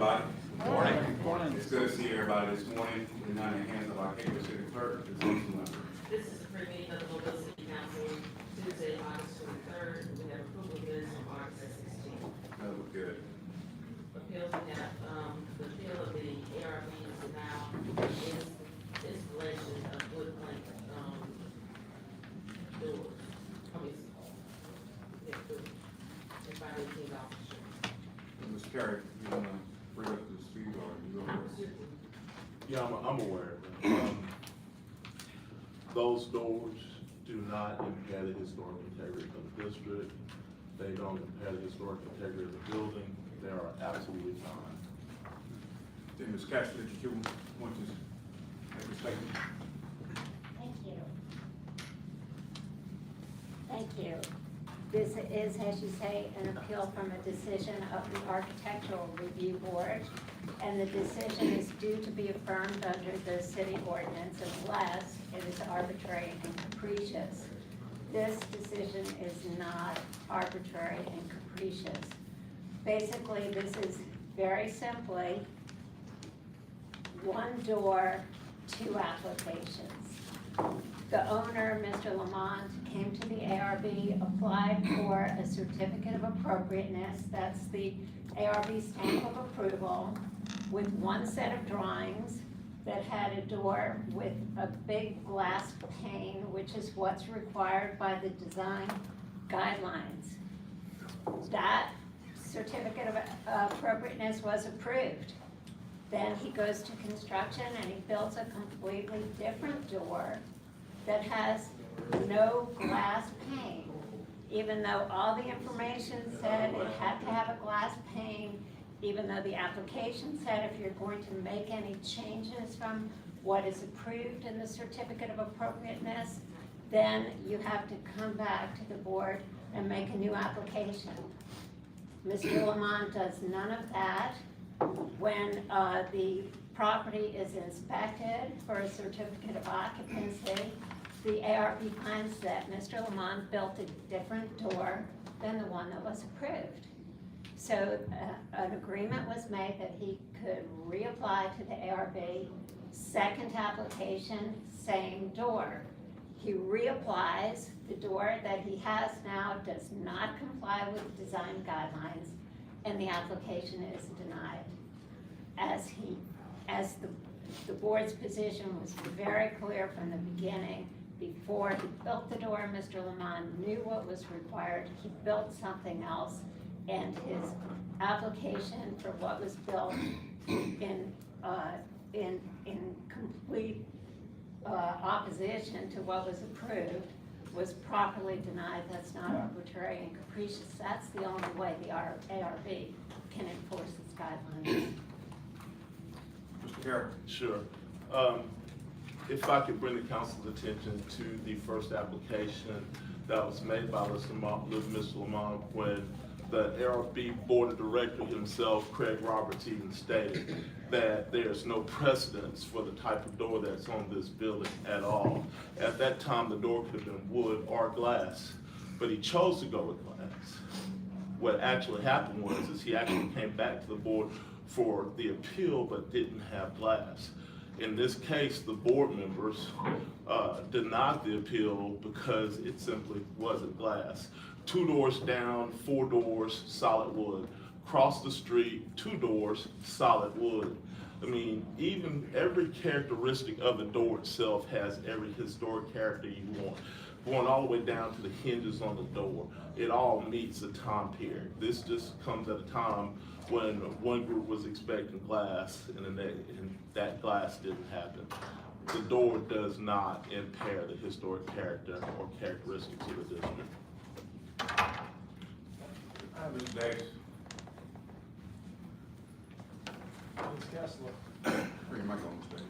Morning. It's good to see everybody this morning. We're now in the hands of our Cable City Clerk. This is the meeting of the Mobile City Council, Tuesday, August 23rd. We have approval of minutes from August 16th. That look good. Appeals, we have, the appeal of the ARB is now installation of wood plank, doors. By $18. Ms. Carey, you want to bring up the speed or you go first? Yeah, I'm aware of that. Those doors do not impair the historic integrity of the district. They don't impair the historic integrity of the building. They are absolutely fine. Then Ms. Castro, did you want to make a statement? Thank you. Thank you. This is, as you say, an appeal from a decision of the Architectural Review Board, and the decision is due to be affirmed under the city ordinance unless it is arbitrary and capricious. This decision is not arbitrary and capricious. Basically, this is very simply one door, two applications. The owner, Mr. Lamont, came to the ARB, applied for a certificate of appropriateness. That's the ARB stamp of approval with one set of drawings that had a door with a big glass pane, which is what's required by the design guidelines. That certificate of appropriateness was approved. Then he goes to construction and he builds a completely different door that has no glass pane. Even though all the information said it had to have a glass pane, even though the application said if you're going to make any changes from what is approved in the certificate of appropriateness, then you have to come back to the board and make a new application. Mr. Lamont does none of that. When the property is inspected for a certificate of occupancy, the ARB finds that Mr. Lamont built a different door than the one that was approved. So an agreement was made that he could reapply to the ARB, second application, same door. He reapplies, the door that he has now does not comply with design guidelines, and the application is denied. As the board's position was very clear from the beginning, before he built the door, Mr. Lamont knew what was required. He built something else, and his application for what was built in complete opposition to what was approved was properly denied. That's not arbitrary and capricious. That's the only way the ARB can enforce its guidelines. Mr. Carey? Sure. If I could bring the council's attention to the first application that was made by Mr. Lamont when the ARB Board of Director himself, Craig Roberts, even stated that there's no precedence for the type of door that's on this building at all. At that time, the door could have been wood or glass, but he chose to go with glass. What actually happened was he actually came back to the board for the appeal but didn't have glass. In this case, the board members denied the appeal because it simply wasn't glass. 2 doors down, 4 doors, solid wood. Across the street, 2 doors, solid wood. I mean, even every characteristic of the door itself has every historic character you want. Going all the way down to the hinges on the door, it all meets the time period. This just comes at a time when one group was expecting glass and that glass didn't happen. The door does not impair the historic character or characteristics of the district. Mr. Davis? Ms. Kessler. Bring your mic on, Mr. Davis.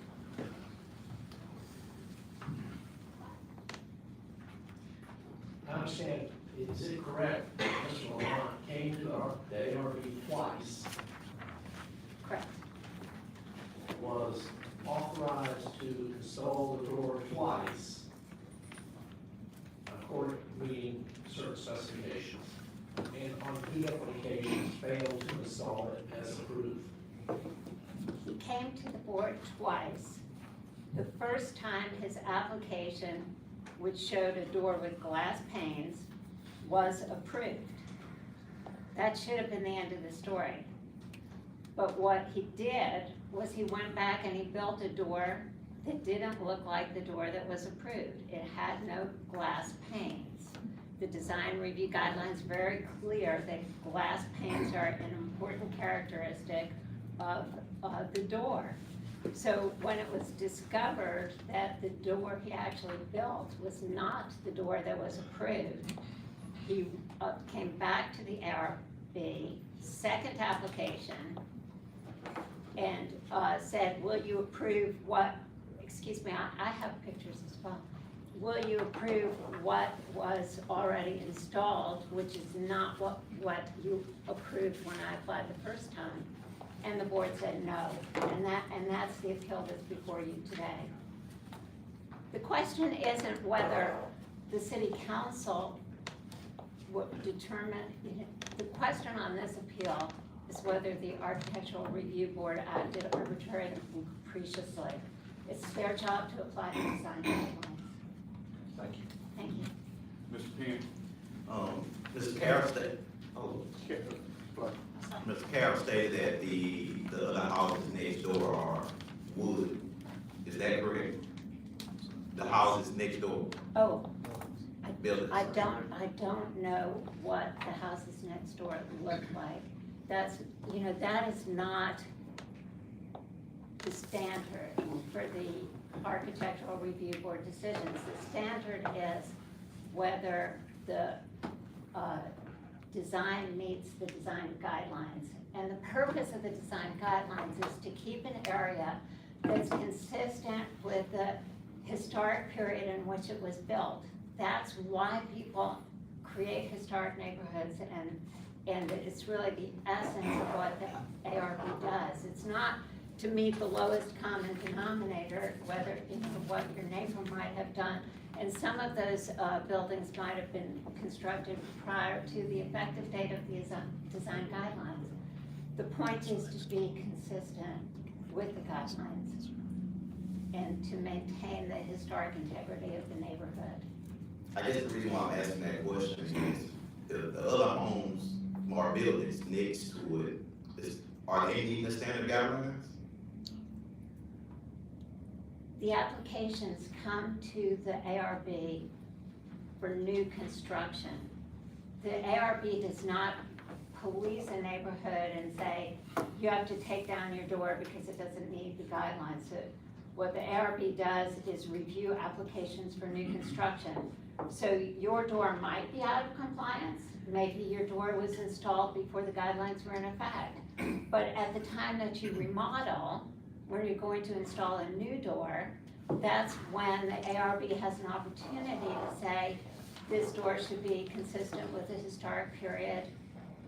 I understand, is it correct that Mr. Lamont came to the ARB twice, Correct. was authorized to install the door twice, according to meeting certain specifications, and on 2 different occasions failed to install it as approved? came to the board twice. The first time his application, which showed a door with glass panes, was approved. That should have been the end of the story. But what he did was he went back and he built a door that didn't look like the door that was approved. It had no glass panes. The design review guidelines are very clear that glass panes are an important characteristic of the door. So when it was discovered that the door he actually built was not the door that was approved, he came back to the ARB, second application, and said, will you approve what, excuse me, I have pictures as well. Will you approve what was already installed, which is not what you approved when I applied the first time? And the board said no, and that's the appeal that's before you today. The question isn't whether the city council would determine, the question on this appeal is whether the architectural review board acted arbitrarily and capriciously. It's their job to apply the design guidelines. Thank you. Thank you. Mr. Penn? Mr. Carroll stated, Mr. Carroll stated that the other houses next door are wood. Is that correct? The houses next door, Oh, buildings? I don't know what the houses next door look like. That's, that is not the standard for the architectural review board decisions. The standard is whether the design meets the design guidelines. And the purpose of the design guidelines is to keep an area that's consistent with the historic period in which it was built. That's why people create historic neighborhoods, and it's really the essence of what the ARB does. It's not to meet the lowest common denominator, whether, what your neighbor might have done. And some of those buildings might have been constructed prior to the effective date of the design guidelines. The point is to be consistent with the guidelines and to maintain the historic integrity of the neighborhood. I guess the reason why I'm asking that question is the other homes or buildings next to it, are they meeting the standard guidelines? The applications come to the ARB for new construction. The ARB does not police a neighborhood and say, you have to take down your door because it doesn't meet the guidelines. So what the ARB does is review applications for new construction. So your door might be out of compliance. Maybe your door was installed before the guidelines were in effect. But at the time that you remodel, when you're going to install a new door, that's when the ARB has an opportunity to say, this door should be consistent with the historic period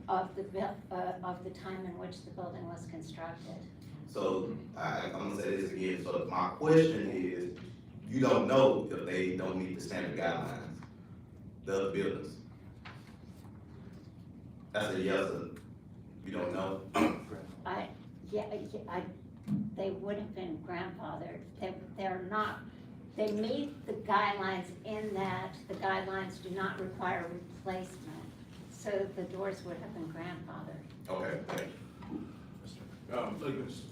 of the time in which the building was constructed. So I'm gonna say this again, so my question is, you don't know if they don't meet the standard guidelines, the other buildings? That's a yes or you don't know? They would have been grandfathered. They're not, they meet the guidelines in that the guidelines do not require replacement. So the doors would have been grandfathered. Okay, thank you.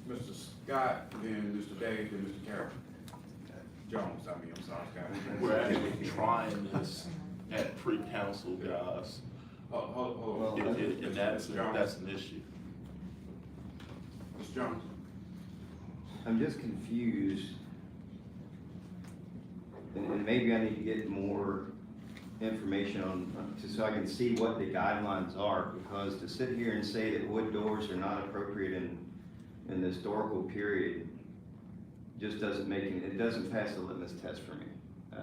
Mr. Scott, then Mr. Dave, then Mr. Carroll. Jones, I'm sorry, Scott. We're actually trying this at pre-council, guys. Hold on. And that's an issue. Mr. Jones. I'm just confused, and maybe I need to get more information on, so I can see what the guidelines are, because to sit here and say that wood doors are not appropriate in the historical period just doesn't make it doesn't pass the litmus test for me.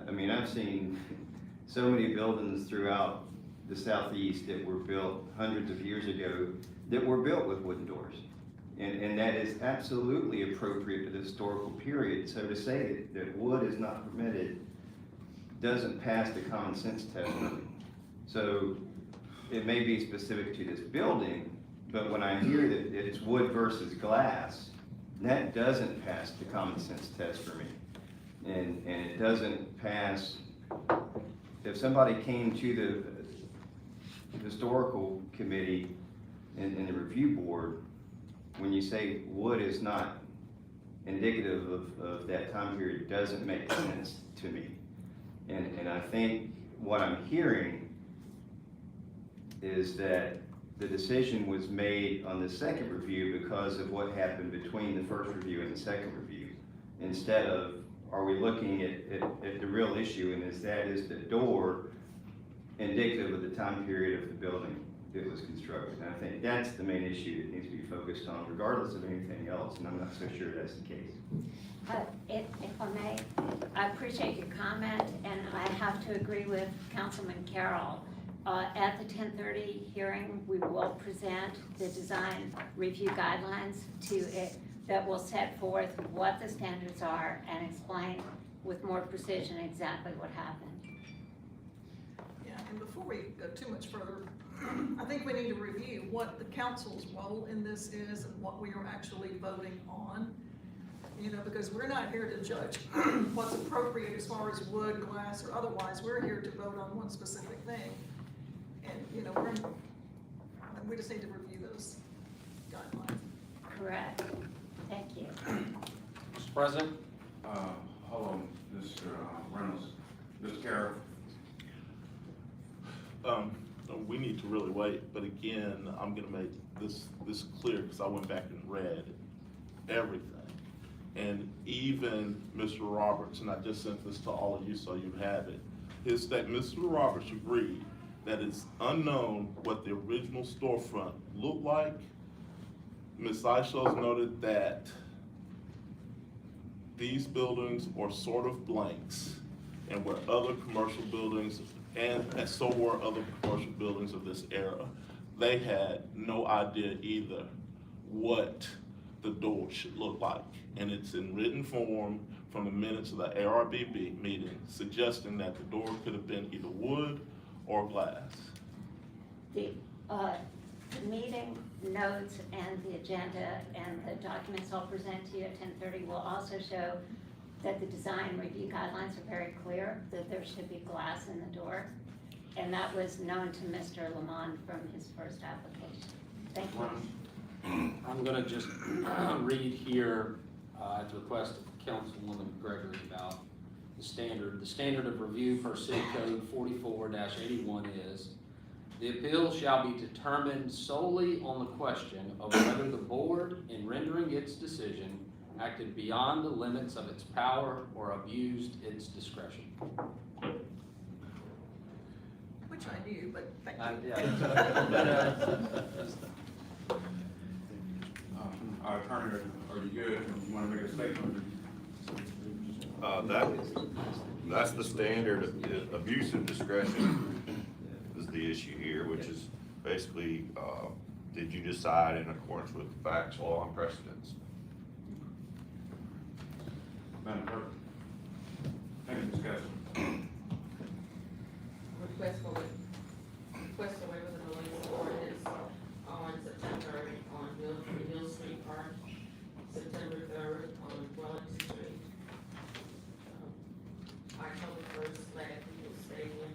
I mean, I've seen so many buildings throughout the southeast that were built hundreds of years ago that were built with wooden doors. And that is absolutely appropriate to the historical period. So to say that wood is not permitted doesn't pass the common sense test for me. So it may be specific to this building, but when I hear that it's wood versus glass, that doesn't pass the common sense test for me. And it doesn't pass, if somebody came to the historical committee and the review board, when you say wood is not indicative of that time period, it doesn't make sense to me. And I think what I'm hearing is that the decision was made on the second review because of what happened between the first review and the second review. Instead of, are we looking at the real issue, and is the door indicative of the time period of the building that was constructed? And I think that's the main issue that needs to be focused on, regardless of anything else, and I'm not so sure that's the case. If I may, I appreciate your comment, and I have to agree with Councilman Carroll. At the 10:30 hearing, we will present the design review guidelines to it that will set forth what the standards are and explain with more precision exactly what happened. Yeah, and before we go too much further, I think we need to review what the council's role in this is and what we are actually voting on. You know, because we're not here to judge what's appropriate as far as wood, glass, or otherwise. We're here to vote on one specific thing. And, you know, we just need to review those guidelines. Correct. Thank you. Mr. President? Hold on, Mr. Reynolds, Mr. Carroll. We need to really wait, but again, I'm gonna make this clear, because I went back and read everything. And even Mr. Roberts, and I just sent this to all of you so you have it, Mr. Roberts agreed that it's unknown what the original storefront looked like. Ms. Eichels noted that these buildings are sort of blanks, and were other commercial buildings, and so were other commercial buildings of this era. They had no idea either what the door should look like. And it's in written form from the minutes of the ARBB meeting, suggesting that the door could have been either wood or glass. The meeting notes and the agenda and the documents I'll present to you at 10:30 will also show that the design review guidelines are very clear, that there should be glass in the door. And that was known to Mr. Lamont from his first application. Thank you. I'm gonna just read here, at the request of Councilwoman Gregory about the standard. The standard of review per City Code 44-81 is, the appeal shall be determined solely on the question of whether the board, in rendering its decision, acted beyond the limits of its power or abused its discretion. Which I knew, but thank you. Our attorney, are you good? You wanna make a statement? That's the standard. Abuse of discretion is the issue here, which is basically, did you decide in accordance with facts, law, and precedents? Madam Clerk? Any discussion? Request for waiver of the noise ordinance on September 3rd on Mill Street Park, September 3rd on Wellington Street, October 1st, Flag People Stadium,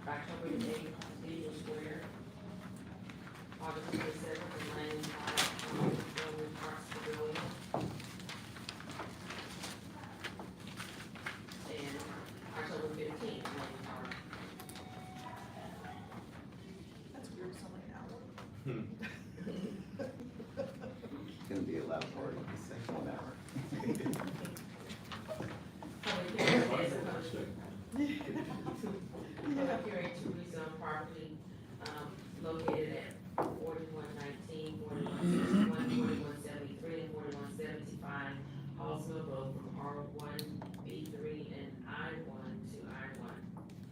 October 8th, Cathedral Square, August 27th, in Lane Park, Roman Parks Pavilion, and October 15th, Lane Park. That's weird, it's only an hour. It's gonna be a loud party, 1 hour. Public hearing is a public hearing to rezone property, located at 4119, 4161, 4173, and 4175 Hallsville Road from R1B3 and I1 to I1.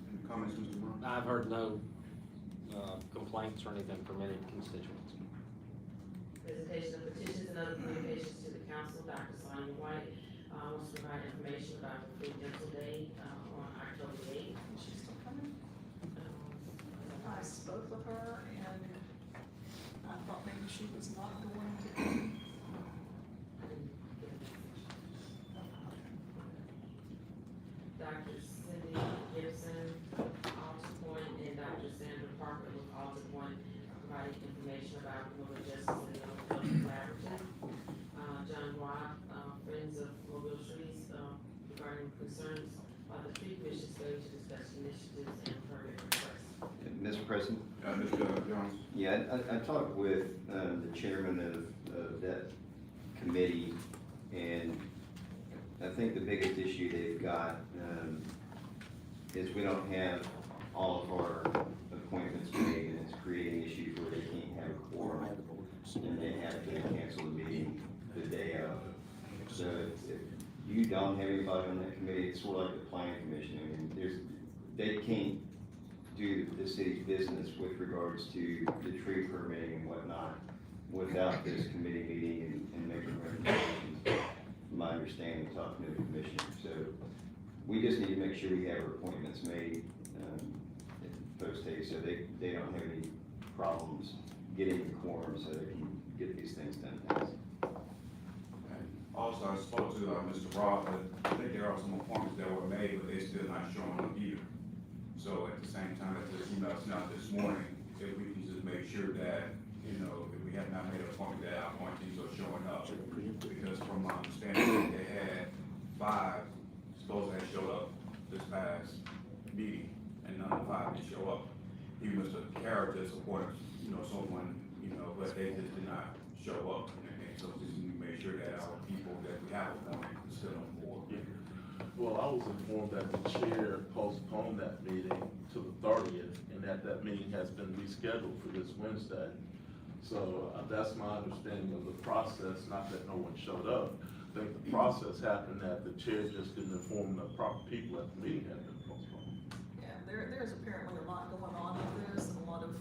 Any comments, Mr. Brown? I've heard no complaints or anything from any constituents. Presentation of petitions and other communications to the council. Dr. Sonia White wants to provide information about the free dental day on October 8th. Is she still coming? I spoke with her and I thought maybe she was not going to. Mr. President. Mr. Jones? Yeah, I talked with the chairman of that committee, and I think the biggest issue they've got is we don't have all of our appointments made, and it's creating issues where they can't have a quorum, and they have to cancel the meeting the day of. So if you don't have anybody on that committee, it's sort of like the planning commission. I mean, they can't do the city's business with regards to the tree permitting and whatnot without this committee meeting and making recommendations, from my understanding, talking to the commissioner. So we just need to make sure we have our appointments made post haste, so they don't have any problems getting the quorum, so they can get these things done. Also, I spoke to Mr. Roth, but I think there are some appointments that were made, but they're still not showing up either. So at the same time, as the email sent out this morning, if we can just make sure that, you know, if we have not made an appointment, that our appointees are showing up. Because from my understanding, they had 5 supposed to have showed up this past meeting, and none of the 5 did show up. Even Mr. Carrot just appointed, you know, someone, you know, but they just did not show up. And so just need to make sure that our people that we have appointed are still on board. Well, I was informed that the chair postponed that meeting to the 30th, and that meeting has been rescheduled for this Wednesday. So that's my understanding of the process, not that no one showed up. I think the process happened that the chair just didn't inform the proper people that the meeting had been postponed. Yeah, there's apparently a lot going on with this, and a lot of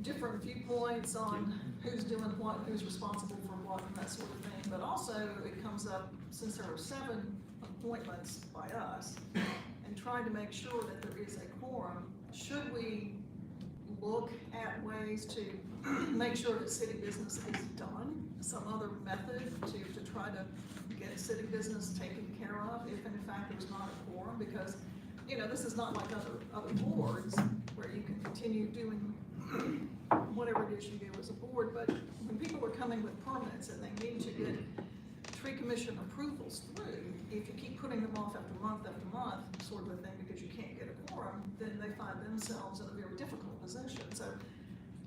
different viewpoints on who's doing what, who's responsible for what, and that sort of thing. But also, it comes up, since there were 7 appointments by us, and trying to make sure that there is a quorum, should we look at ways to make sure that city business is done, some other method to try to get city business taken care of, if in fact there's not a quorum? Because, you know, this is not like other boards where you can continue doing whatever it is you do as a board, but when people are coming with permits and they need to get tree commission approvals through, if you keep putting them off after month, sort of a thing, because you can't get a quorum, then they find themselves in a very difficult position. So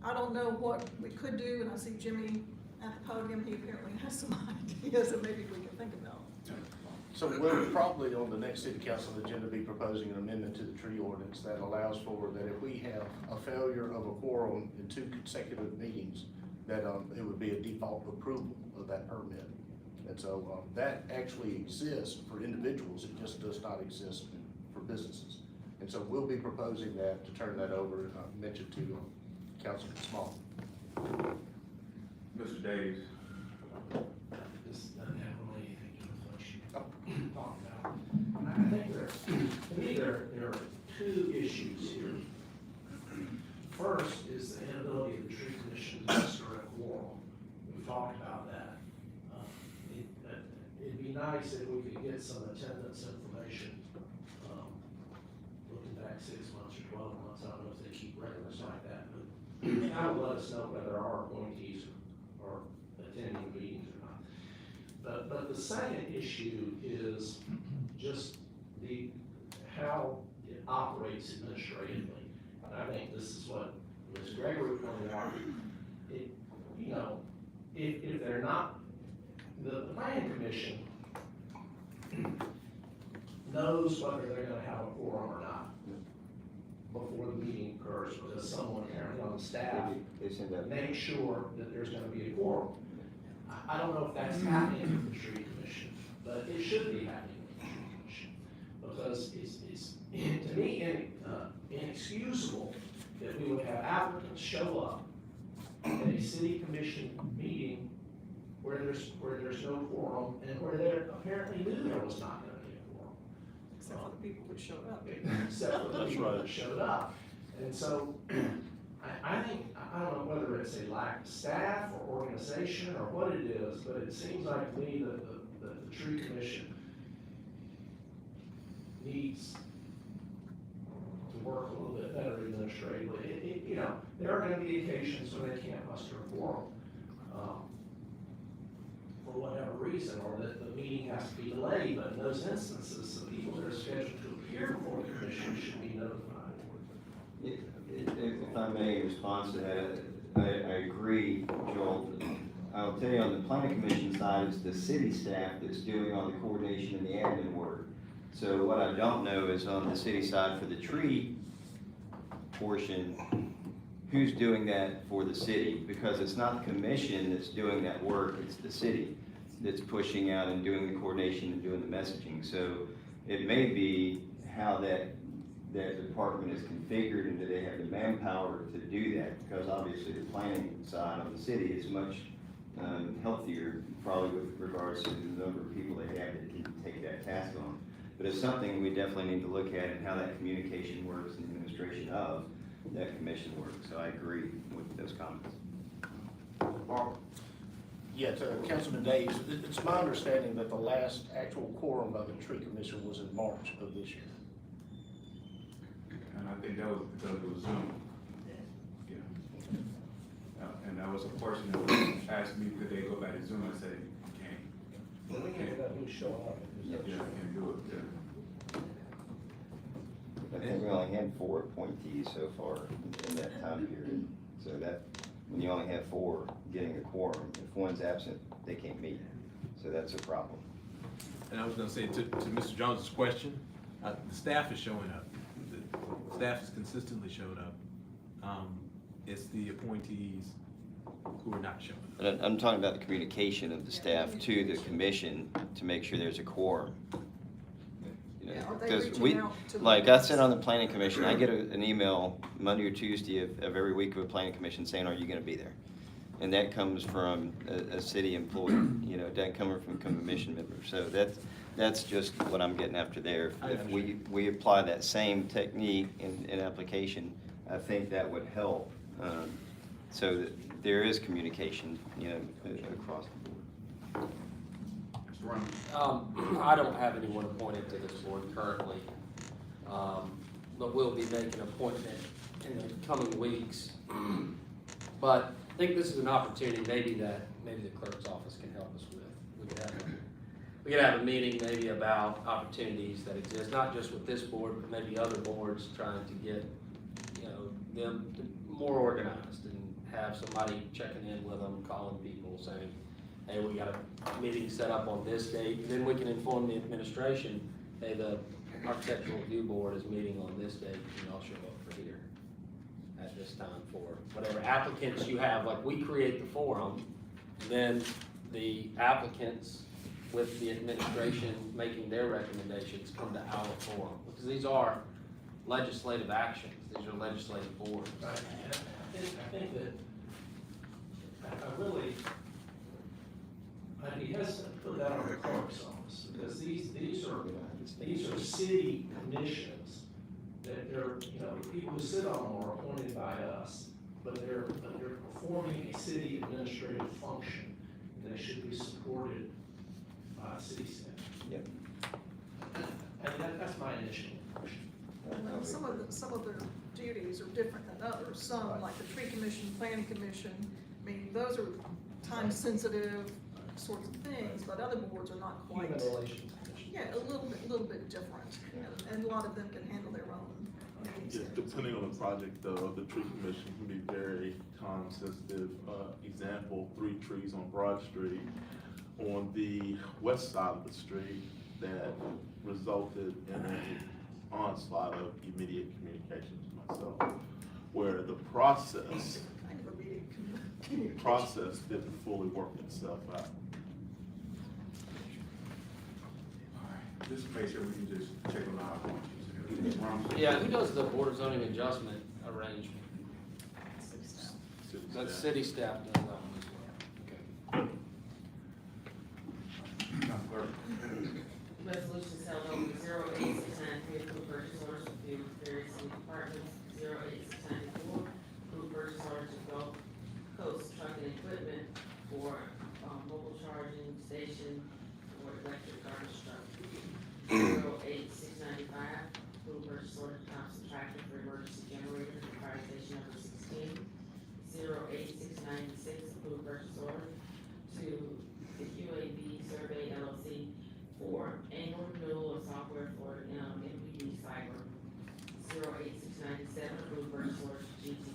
I don't know what we could do, and I see Jimmy at the podium, he apparently has some ideas that maybe we can think about. So we'll probably on the next city council agenda be proposing an amendment to the tree ordinance that allows for that if we have a failure of a quorum in 2 consecutive meetings, that it would be a default approval of that permit. And so that actually exists for individuals, it just does not exist for businesses. And so we'll be proposing that, to turn that over, mentioned to Councilman Small. Mr. Davis? This doesn't have really anything to do with what you talked about. I think to me, there are 2 issues here. First is the inability of the tree commission to muster a quorum. We've talked about that. It'd be nice if we could get some attendance information, looking back 6 months or 12 months. I don't know if they keep records like that, but that would let us know whether our appointees are attending meetings or not. But the second issue is just how it operates administratively. And I think this is what Ms. Gregory pointed out. If they're not, the planning commission knows whether they're gonna have a quorum or not before the meeting occurs, because someone apparently on the staff makes sure that there's gonna be a quorum. I don't know if that's happening with the tree commission, but it should be happening with the tree commission. Because it's to me, inexcusable that we would have applicants show up at a city commission meeting where there's no quorum, and where they apparently knew there was not gonna be a quorum. Except for the people who showed up. Except for the people that showed up. And so, I think, I don't know whether it's a lack of staff or organization or what it is, but it seems like to me that the tree commission needs to work a little bit better administratively. There are gonna be occasions when they can't muster a quorum, for whatever reason, or that the meeting has to be delayed, but in those instances, the people that are scheduled to appear before the commission should be notified. If I may, in response to that, I agree, Joel. I'll tell you, on the planning commission side, it's the city staff that's doing all the coordination and the admin work. So what I don't know is on the city side for the tree portion, who's doing that for the city? Because it's not the commission that's doing that work, it's the city that's pushing out and doing the coordination and doing the messaging. So it may be how that department is configured and do they have the manpower to do that? Because obviously the planning side of the city is much healthier, probably with regards to the number of people they have that can take that task on. But it's something we definitely need to look at and how that communication works and the administration of that commission works. So I agree with those comments. Barbara? Yeah, to Councilman Days, it's my understanding that the last actual quorum of the tree commission was in March of this year. And I think that was because it was Zoom. Yeah. And that was a person that asked me, could they go back to Zoom? I said, can't. Well, we can't have who's showing up. Yeah, I can't do it, yeah. I think we only had 4 appointees so far in that time period. So that, when you only have 4 getting a quorum, if one's absent, they can't meet. So that's a problem. And I was gonna say, to Mr. Jones's question, the staff is showing up. The staff has consistently showed up. It's the appointees who are not showing up. But I'm talking about the communication of the staff to the commission to make sure there's a quorum. You know, Yeah, are they because reaching out to like I said on the planning commission, I get an email Monday or Tuesday of every week of a planning commission saying, are you gonna be there? And that comes from a city employee, you know, it doesn't come from a commission member. So that's just what I'm getting after there. If we apply that same technique in application, I think that would help. So that there is communication, you know, across the board. Mr. Ryan? I don't have anyone appointed to this board currently, but we'll be making an appointment in the coming weeks. But I think this is an opportunity maybe the clerk's office can help us with. We could have a meeting maybe about opportunities that exist, not just with this board, but maybe other boards trying to get, you know, them more organized and have somebody checking in with them, calling people, saying, hey, we got a meeting set up on this date. And then we can inform the administration, hey, the architectural review board is meeting on this date, and y'all show up for here at this time for whatever applicants you have. Like, we create the forum, then the applicants with the administration making their recommendations come to our forum, because these are legislative actions. These are legislative boards. Right, and I think that, I'd be hesitant to put that on the clerk's office, because these are city commissions, that they're, you know, the people who sit on them are appointed by us, but they're performing a city administrative function, and they should be supported by city staff. Yep. And that's my initial impression. Well, some of their duties are different than others. Some, like the tree commission, planning commission, I mean, those are time-sensitive sorts of things, but other boards are not quite. Human relations commission. Yeah, a little bit different, and a lot of them can handle their own meetings. Yeah, depending on the project, though, the tree commission can be very time sensitive. Example, 3 trees on Broad Street on the west side of the street that resulted in an onslaught of immediate communication to myself, where the process Kind of immediate communication. didn't fully work itself out. All right, just to make sure we can just check on our appointees. Mr. Ryan? Yeah, who does the board of zoning adjustment arrangement? That's city staff does that one as well. Okay. Madam Clerk? Resolutions held over 08693, approved purchase orders for various city departments. 08694, approved purchase orders to Gulf Coast Trucking Equipment for mobile charging station for electric garbage truck. 08695, approved purchase order to Thompson Tractor for emergency generator for fire station number 16. 08696, approved purchase order to the QAB Survey LLC for annual renewal of software for MPD Cyber. 08697, approved purchase order to GT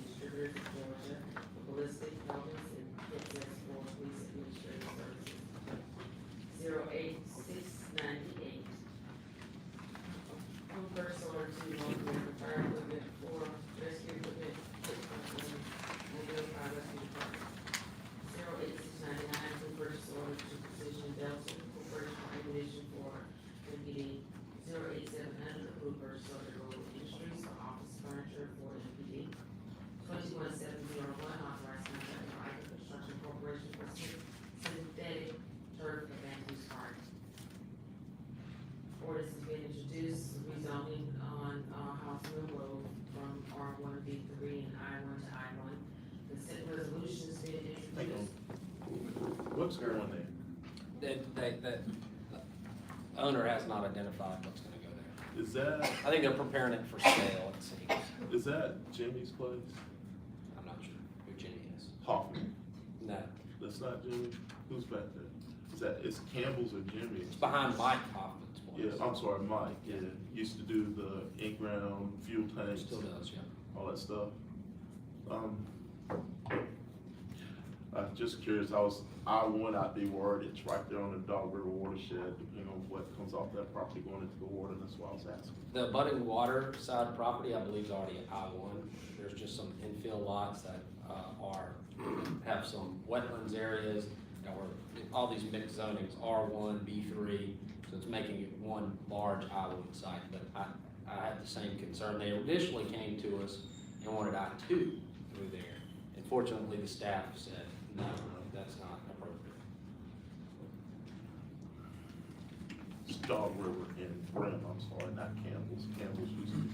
approve purchase order to Global Industries for office furniture for MPD. 21701, authorized contract for Icon Construction Corporation for synthetic turf advantage park. Ordinance is being introduced, rezoning on, House Mill Road from R1B3 and I1 to I1. Consent resolution is being introduced. What's going on there? That owner has not identified what's gonna go there. Is that, I think they're preparing it for sale, it seems. is that Jimmy's place? I'm not sure who Jenny is. Hoffman. No, That's not Jimmy? Who's back there? Is that, it's Campbell's or Jimmy's? it's behind Mike Hoffman's place. Yeah, I'm sorry, Mike, yeah. Used to do the in-ground fuel tanks. Still does, yeah. All that stuff. I'm just curious, I1, I'd be worried, it's right there on the Dog River watershed, depending on what comes off that property going into the water, that's why I was asking. The abutting water side property, I believe, is already at I1. There's just some infill lots that have some wetlands areas, or all these mixed zonings, R1, B3, so it's making it one large I1 site, but I had the same concern. They initially came to us and wanted I2 through there. Unfortunately, the staff said, no, that's not appropriate. It's Dog River and Brent, I'm sorry, not Campbell's, Campbell's used to be.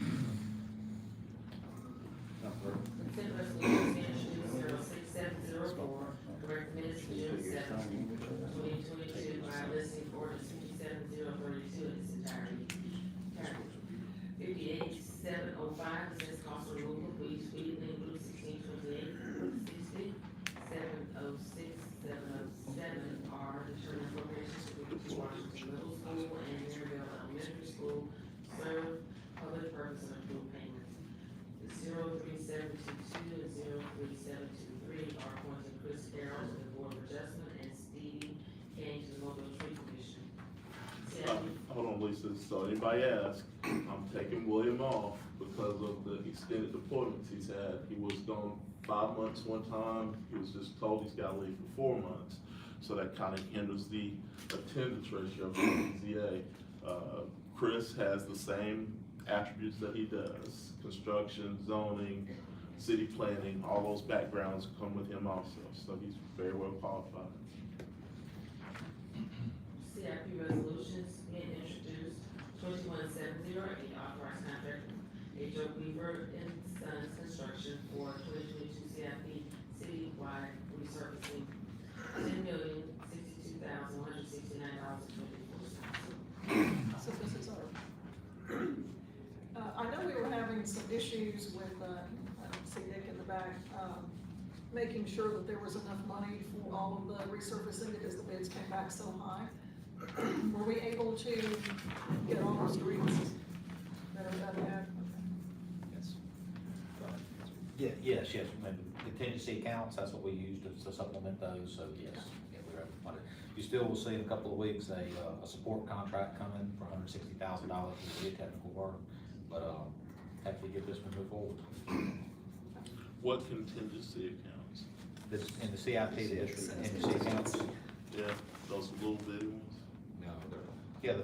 Consent resolution is being introduced, 06704, correct minutes for June 17, 2022, by listing ordinance 57032 in its entirety. 58705, says cost of removal of weeds, weed, and blue 1628, 60, 706, 707 are determined appropriations for the Washington Middle School and Maryville Elementary School, serve public purpose and approve payments. 03722 and 03723 are appointing Chris Carroll to the Board of Adjustment and Stevie Kane to the Mobile Tree Commission. Hold on, Lisa, so anybody ask, I'm taking William off because of the extended deployments he's had. He was gone 5 months one time, he was just told he's gotta leave for 4 months. So that kinda hinders the attendance ratio of the BZA. Chris has the same attributes that he does, construction, zoning, city planning, all those backgrounds come with him also, so he's very well qualified. CIP resolutions being introduced, 21708, authorized contract H.O. Weaver and Sons Construction for 2022 CIP citywide resurfacing, $10,062,169.24. So this is our, I know we were having some issues with, I see Nick in the back, making sure that there was enough money for all of the resurfacing because the bids came back so high. Were we able to get all our streets that are done yet? Yes. Yes, maybe contingency accounts, that's what we use to supplement those, so yes, yeah, we're able to fund it. You still will see in a couple of weeks a support contract coming for $160,000 to do technical work, but, after we get this one move forward. What contingency accounts? This, in the CIP, the contingency accounts, Yeah, those little bitty ones? no, yeah, the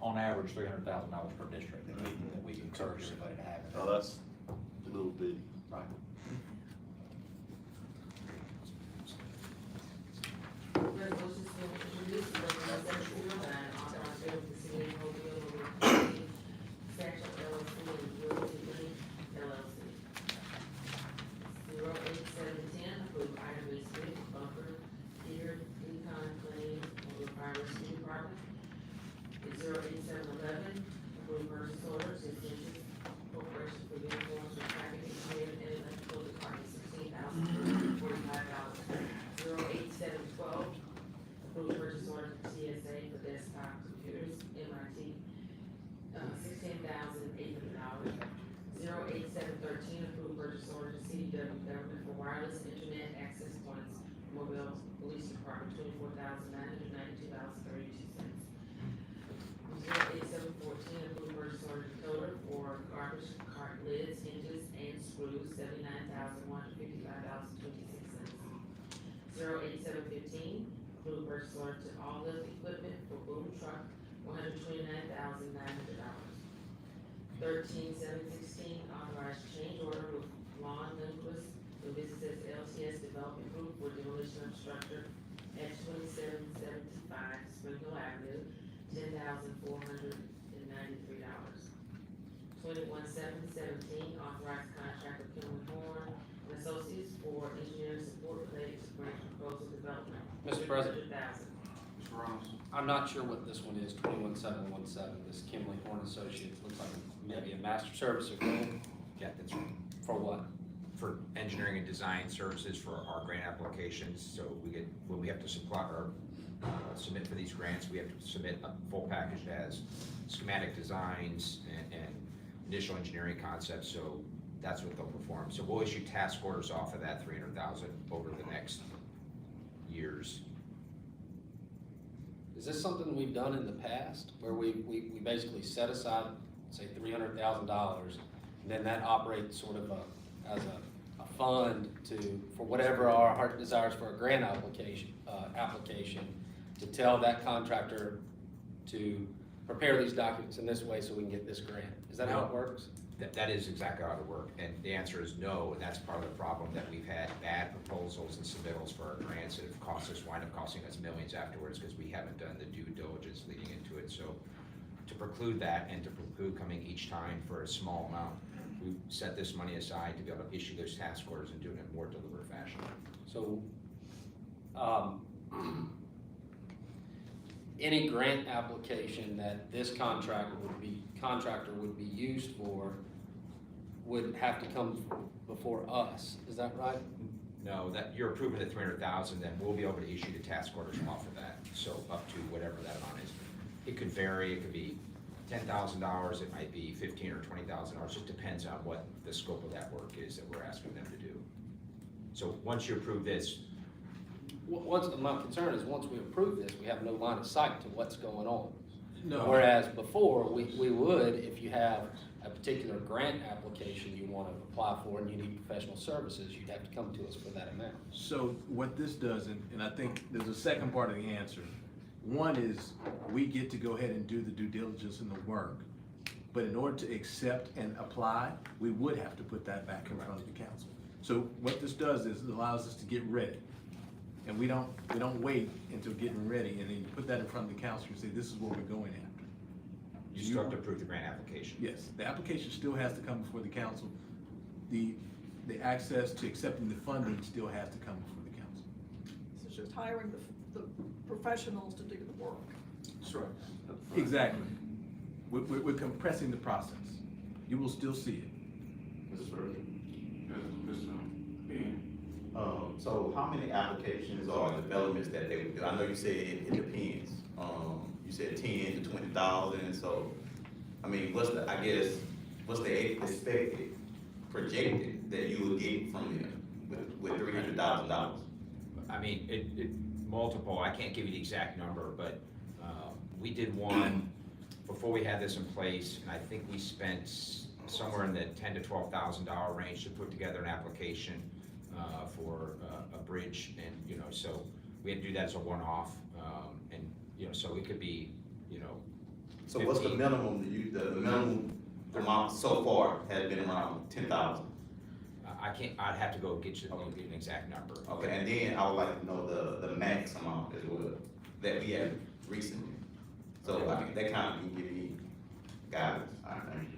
on average, $300,000 per district that we encourage everybody to have. Oh, that's little bitty. Right. Resolutions being introduced, resolution 709, authorized payment to the city of Mobile, Satchel LLC and Realty Link LLC. 08710, approve item bid bunker, Peter, Econ Claim, Mobile Fire Rescue Department. 08711, approve purchase order to Essentials Corporation for uniforms for traffic engineering and electrical department, $16,045. 08712, approve purchase order to TSA for desktop computers, MIT, $16,800. 08713, approve purchase order to CDW Government for wireless internet access points, Mobile Police Department, $24,992.32. 08714, approve purchase order to Coder for garbage cart lids, hinges, and screws, $79,155.26. 08715, approve purchase order to all lift equipment for boom truck $129,900. 13-716, authorized change order with Lawn Linguist, who business as LTS Development Group for demolition of structure at 2775 Spring Hill Avenue, $10,493. 21-717, authorized contract with Kilman Horn and Associates for engineering support related to grant proposal development. Mr. President. $300,000. Mr. Ross? I'm not sure what this one is, 21717, this Kimley Horn Associates, looks like maybe a master service agreement, Yeah, that's right. for what? For engineering and design services for our grant applications, so when we have to supply or submit for these grants, we have to submit a full package that has schematic designs and initial engineering concepts, so that's what they'll perform. So we'll issue task orders off of that 300,000 over the next years. Is this something we've done in the past, where we basically set aside, say, $300,000, and then that operates sort of as a fund for whatever our heart desires for a grant application, to tell that contractor to prepare these documents in this way so we can get this grant? Is that how it works? That is exactly how it works, and the answer is no, and that's part of the problem, that we've had bad proposals and submittals for our grants that have wind up costing us millions afterwards because we haven't done the due diligence leading into it. So to preclude that and to preclude coming each time for a small amount, we set this money aside to be able to issue those task orders and do it in a more deliberate fashion. So, any grant application that this contractor would be used for would have to come before us, is that right? No, that you're approving the 300,000, then we'll be able to issue the task orders off of that. So up to whatever that amount is. It could vary, it could be $10,000, it might be $15,000 or $20,000, just depends on what the scope of that work is that we're asking them to do. So once you approve this, My concern is, once we approve this, we have no line of sight to what's going on. No. Whereas before, we would, if you have a particular grant application you want to apply for and you need professional services, you'd have to come to us for that amount. So what this does, and I think there's a second part of the answer. One is, we get to go ahead and do the due diligence and the work, but in order to accept and apply, we would have to put that back in front of the council. So what this does is, it allows us to get ready. And we don't wait until getting ready, and then you put that in front of the council and say, this is what we're going after. you still have to approve the grant application. The application still has to come before the council. The access to accepting the funding still has to come before the council. So it's just hiring the professionals to do the work. Sure. Exactly. We're compressing the process. You will still see it. Mr. Mr. Ben? So how many applications or developments that they would do? I know you said it depends. You said 10 to 20,000, so, I mean, what's the expected, projected that you would get from them with $300,000? I mean, it multiple, I can't give you the exact number, but, we did one before we had this in place, and I think we spent somewhere in the $10,000 to $12,000 range to put together an application, for a bridge, and, so we had to do that as a one-off, and, so it could be, So what's the 15. minimum, the minimum amount so far has been around 10,000? I'd have to go get an exact number. Okay, and then I would like to know the max amount as well, that we have recently. So I mean, that kind of can give me guidance, I think.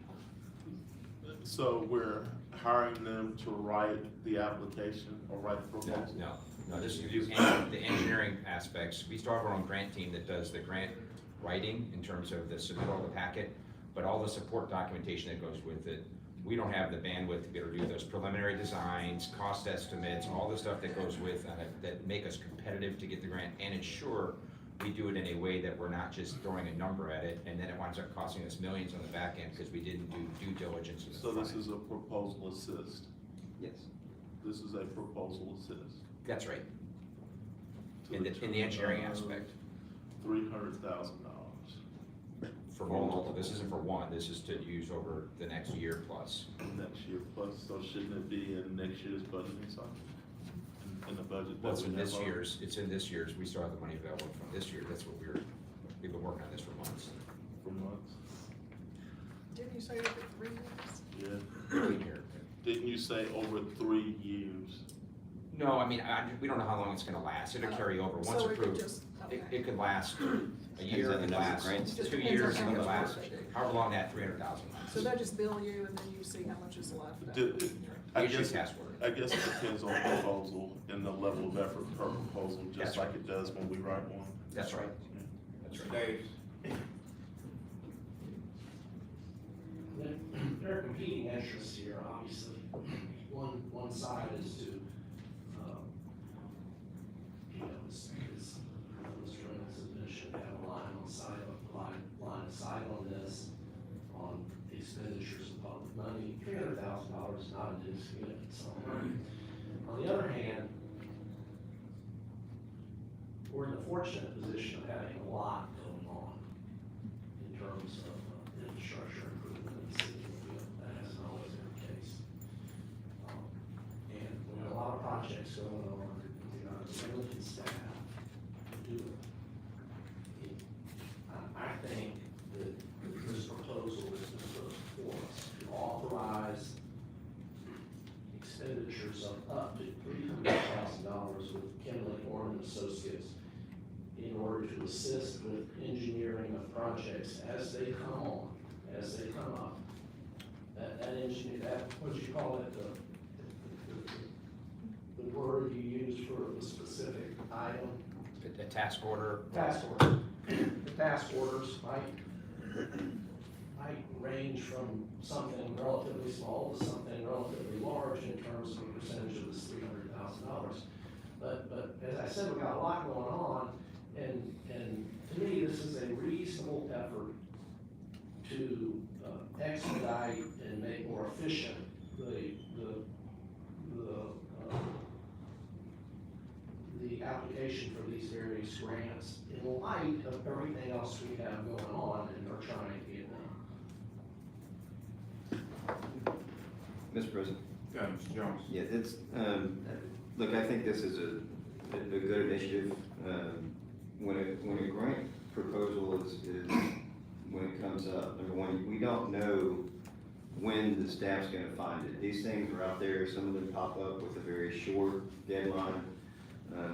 So we're hiring them to write the application or write the proposal? No, this is the engineering aspects. We still have our own grant team that does the grant writing in terms of the submittal of the packet, but all the support documentation that goes with it, we don't have the bandwidth to be able to do those preliminary designs, cost estimates, all the stuff that goes with that make us competitive to get the grant and ensure we do it in a way that we're not just throwing a number at it and then it winds up costing us millions on the back end because we didn't do due diligence. So this is a proposal assist? Yes. This is a proposal assist? That's right. In the engineering aspect. $300,000. For multiple, this isn't for one, this is to use over the next year plus. Next year plus, so shouldn't it be in next year's budgeting cycle? In the budget? Well, it's in this year's, we still have the money available from this year, that's what we go working on this for months. For months. Didn't you say it for 3 years? Yeah. Didn't you say over 3 years? No, I mean, we don't know how long it's gonna last, it'll carry over, once So it could approved. just, okay. It could last a year, on the it could number of last grants. 2 Just depends years, on it how could much last, work they do. however long that 300,000 lasts. So they just bill you and then you see how much is left. Do- I Issue guess, task order. I guess it depends on the proposal and the level of effort per proposal, just That's like right. it does when we write one. That's right. That's right. Dave, There are competing interests here, obviously. One side is to, is Mr. Reynolds' admission, have a line of sight on this, on expenditures of public money. $300,000 is not an insignificant sum of money. On the other hand, we're in the fortunate position of having a lot going on in terms of infrastructure improvement in the city of Mobile. That hasn't always been the case. And we have a lot of projects going on, limited staff to do it. I think that this proposal is for us to authorize expenditures of up to $300,000 with Kimberly Orman Associates in order to assist with engineering of projects as they come on, as they come up. That engineer, what you call it, the word you use for the specific item. The task order. Task order. The task orders might range from something relatively small to something relatively large in terms of a percentage of this $300,000. But as I said, we've got a lot going on, and to me, this is a reasonable effort to expedite and make more efficient the application for these various grants in light of everything else we have going on and are trying to get done. Mr. President? yeah, Mr. Jones. Yeah, it's, look, I think this is a good initiative. When a grant proposal is, when it comes up, number one, we don't know when the staff's gonna find it. These things are out there, some of them pop up with a very short deadline,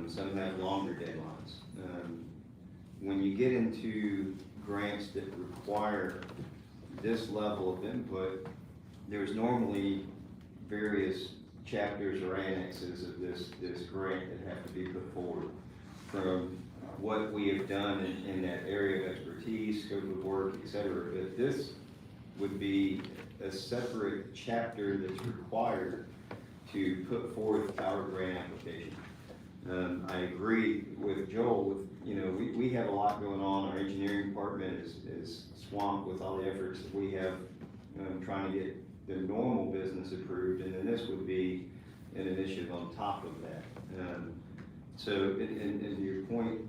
some have longer deadlines. When you get into grants that require this level of input, there's normally various chapters or annexes of this grant that have to be put forward. From what we have done in that area of expertise, scope of work, et cetera. But this would be a separate chapter that's required to put forth our grant application. I agree with Joel, we have a lot going on. Our engineering department is swamped with all the efforts that we have trying to get the normal business approved, and then this would be an initiative on top of that. So, and your point,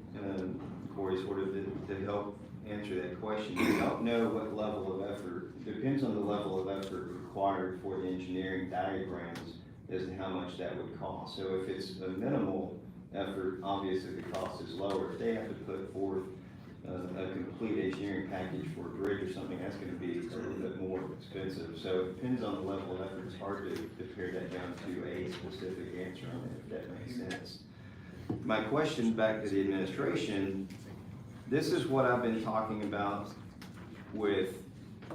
Corey, sort of to help answer that question, you don't know what level of effort, depends on the level of effort required for the engineering diagrams as to how much that would cost. So if it's a minimal effort, obviously the cost is lower. If they have to put forth a complete engineering package for a bridge or something, that's gonna be a little bit more expensive. So it depends on the level of effort. It's hard to pare that down to a specific answer on it, if that makes sense. My question back to the administration, this is what I've been talking about with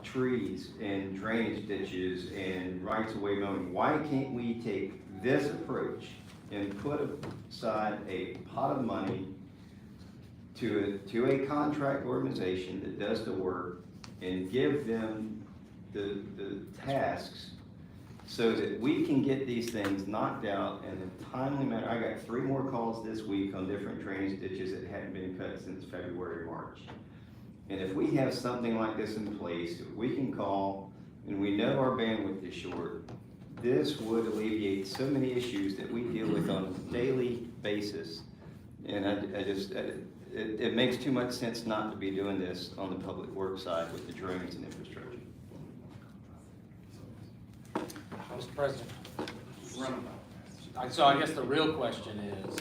trees and drainage ditches and rights-of-way mowing. Why can't we take this approach and put aside a pot of money to a contract organization that does the work and give them the tasks so that we can get these things knocked out in a timely manner? I got 3 more calls this week on different drainage ditches that hadn't been cut since February, March. And if we have something like this in place, we can call and we know our bandwidth is short, this would alleviate so many issues that we deal with on a daily basis. And it makes too much sense not to be doing this on the public works side with the drains and infrastructure. Mr. President. So I guess the real question is,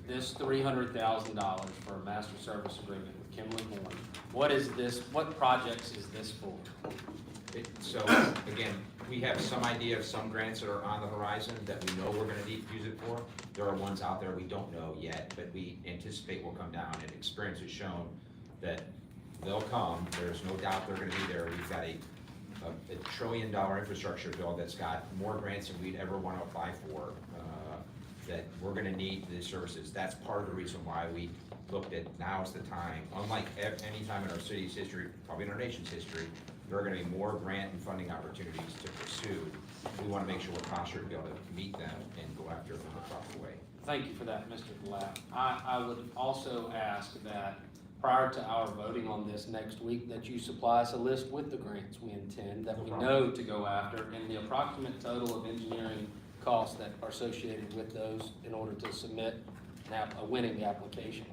this $300,000 for a master service agreement with Kimley Horn, what is this, what projects is this for? So, again, we have some idea of some grants that are on the horizon that we know we're gonna need to use it for. There are ones out there we don't know yet, but we anticipate will come down, and experience has shown that they'll come. There's no doubt they're gonna be there. We've got a $1 trillion infrastructure bill that's got more grants than we'd ever wanna apply for, that we're gonna need these services. That's part of the reason why we looked at now's the time. Unlike any time in our city's history, probably in our nation's history, there are gonna be more grant and funding opportunities to pursue. We wanna make sure we're postured to be able to meet them and go after them in the proper way. Thank you for that, Mr. Black. I would also ask that prior to our voting on this next week, that you supply us a list with the grants we intend, that we know to go after, and the approximate total of engineering costs that are associated with those in order to submit a winning application.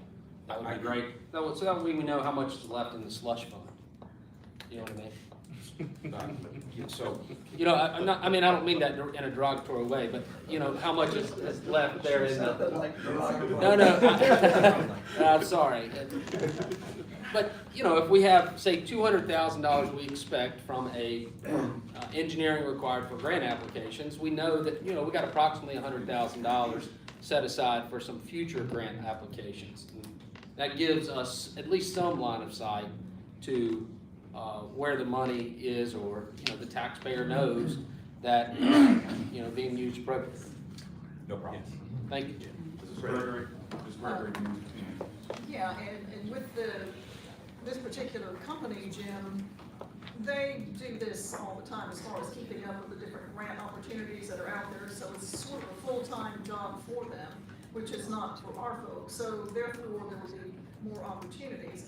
That would be great. So that way we know how much is left in the slush fund. You know what I mean? So, You know, I'm not, I mean, I don't mean that in a derogatory way, but, you know, how much is left there in the. No, I'm sorry. But, you know, if we have, say, $200,000 we expect from engineering required for grant applications, we know that, you know, we got approximately $100,000 set aside for some future grant applications. That gives us at least some line of sight to where the money is, or, you know, the taxpayer knows that, you know, being used appropriately. no problem. Thank you. Mrs. Gregory, Ms. Gregory, Yeah, and with this particular company, Jim, they do this all the time as far as keeping up with the different grant opportunities that are out there, so it's sort of a full-time job for them, which is not for our folks, so therefore there will be more opportunities.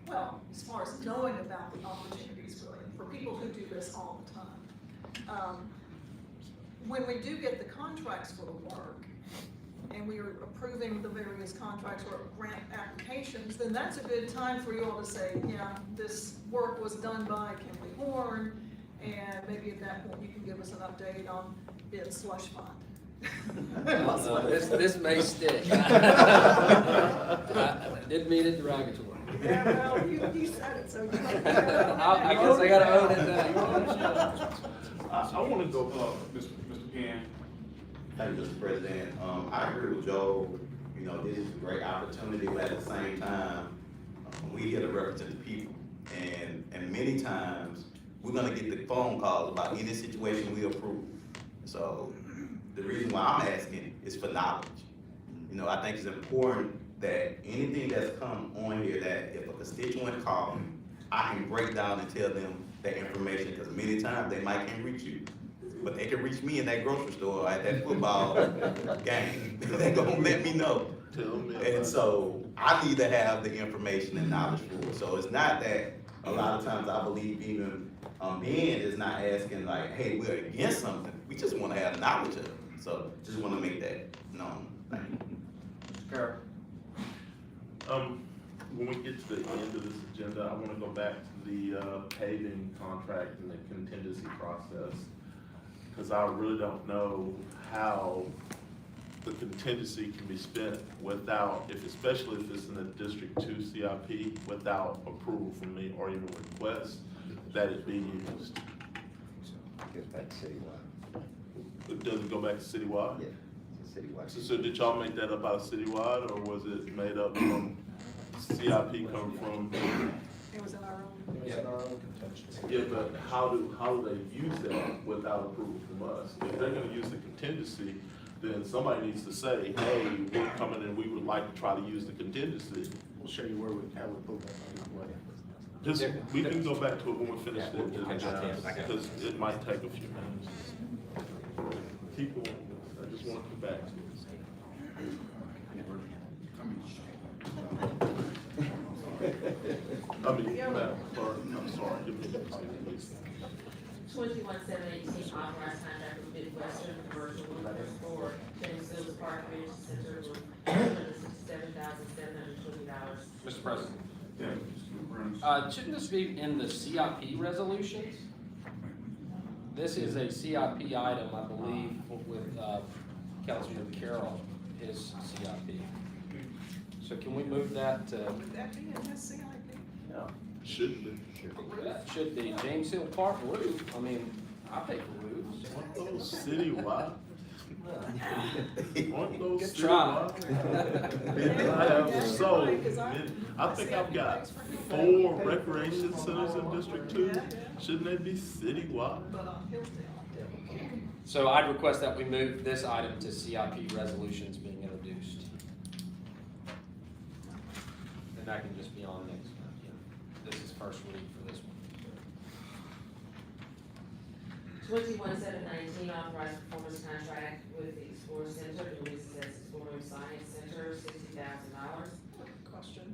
Well, as far as knowing about the opportunities, really, for people who do this all the time. When we do get the contracts for the work, and we are approving the various contracts or grant applications, then that's a good time for you all to say, yeah, this work was done by Kimley Horn, and maybe at that point you can give us an update on bid slush fund. This may stick. I didn't mean it derogatory. Yeah, well, you said it, so you. I guess I gotta own it now. I wanna go, Mr. Penn. Thank you, Mr. President. I agree with Joe. You know, this is a great opportunity, but at the same time, we here to represent the people. And many times, we're gonna get the phone calls about any situation we approve. So the reason why I'm asking is for knowledge. You know, I think it's important that anything that's come on here, that if a constituent calls, I can break down and tell them that information, because many times they might can't reach you. But they can reach me in that grocery store at that football game. They're gonna let me know. And so I need to have the information and knowledge for it. So it's not that a lot of times I believe even Ben is not asking like, hey, we're against something. We just wanna have knowledge of it. So just wanna make that known. Thank you. Mr. Carroll. When we get to the end of this agenda, I wanna go back to the paving contract and the contingency process. Cause I really don't know how the contingency can be spent without, especially if it's in a District 2 CIP, without approval from me or even request that it be used. Goes back to citywide. It doesn't go back to citywide? Yeah, it's citywide. So did y'all make that up out of citywide, or was it made up from CIP come from? It was in our own. Yeah, but how do they use that without approval from us? If they're gonna use the contingency, then somebody needs to say, hey, we're coming and we would like to try to use the contingency. We'll show you where we have it pulled up. Just, we can go back to it when we finish Yeah, we'll catch up to it. I got it. because it might take a few minutes. Keep going, I just want to come back to it. I mean, I'm sorry, give me a second, please. 21-718, authorized contract with Midwestern Commercial Workers for James Sills Park Community Center for $167,720. Mr. President, Yeah, Mr. Burns. shouldn't this be in the CIP resolutions? This is a CIP item, I believe, with Councilman Carroll. his CIP. So can we move that, Would that be in this CIP? Shouldn't be. that should be James Hill Park roof, I mean, I pay for roofs. Aren't those citywide? Aren't those Good try. citywide? I have so many. I think I've got 4 recreation centers in District 2. Shouldn't they be citywide? But Hillsdale. So I'd request that we move this item to CIP resolutions being introduced. And that can just be on next, this is first read for this one. 21-7-19, authorized performance contract with the Explorer Center, to lease as Explorer Science Center, $60,000. Question.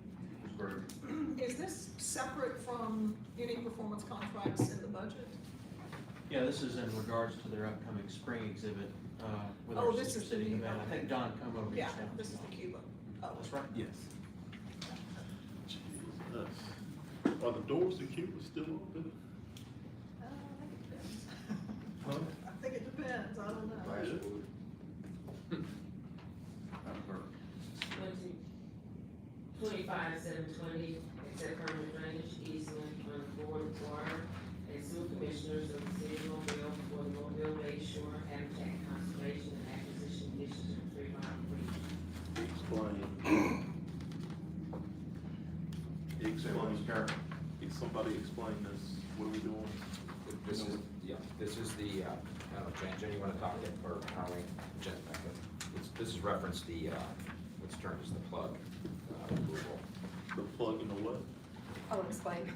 Correct. Is this separate from any performance contracts in the budget? Yeah, this is in regards to their upcoming spring exhibit, with Oh, our this sister is the city new- event. I think Don come over. Yeah, this is the Cuba. Oh, That's right. Yes. Jesus. Are the doors to Cuba still open? I think it depends. Huh? I think it depends, I don't know. Madam Clerk. 25-7-20, accept permanent drainage easement on the board of water and sewer commissioners of the city of Mobile for the Mobile Bay Shore Habitat Conservation and Acquisition Initiative 3 Mile Creek. Explain. Ms. Carroll. Can somebody explain this? What are we doing? This is, yeah, this is the, I don't know, Jen, you wanna talk it, or Howie? Jen, this is reference the, what's termed as the plug, approval. The plug in the what? I'll explain.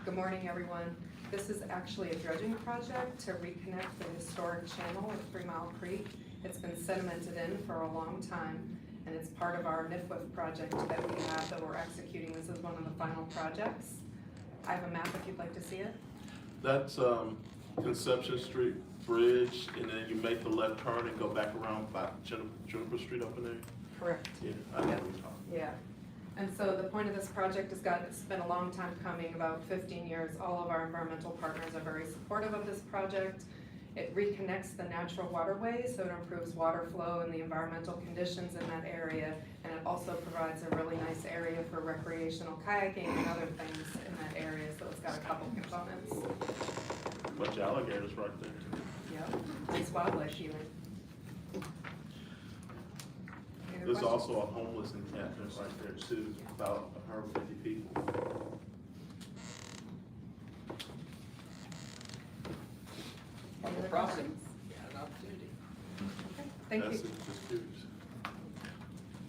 Good morning, everyone. This is actually a dredging project to reconnect the historic channel of 3 Mile Creek. It's been sedimented in for a long time, and it's part of our NIFWIF project that we have that we're executing. This is one of the final projects. I have a map if you'd like to see it. That's Conception Street Bridge, and then you make the left turn and go back around by Juniper Street up in there? Correct. Yeah, I know what you're talking Yeah. And so the point of this project it's been a long time coming, about 15 years. All of our environmental partners are very supportive of this project. It reconnects the natural waterways, so it improves water flow and the environmental conditions in that area. And it also provides a really nice area for recreational kayaking and other things in that area, so it's got a couple components. about. Bunch of alligators right there. Yep, it's wildlife healing. Any other There's questions? also a homeless encampment right there too, about 150 people. Any other Crossing. questions? Yeah, an opportunity. Okay, thank That's you. it, just curious.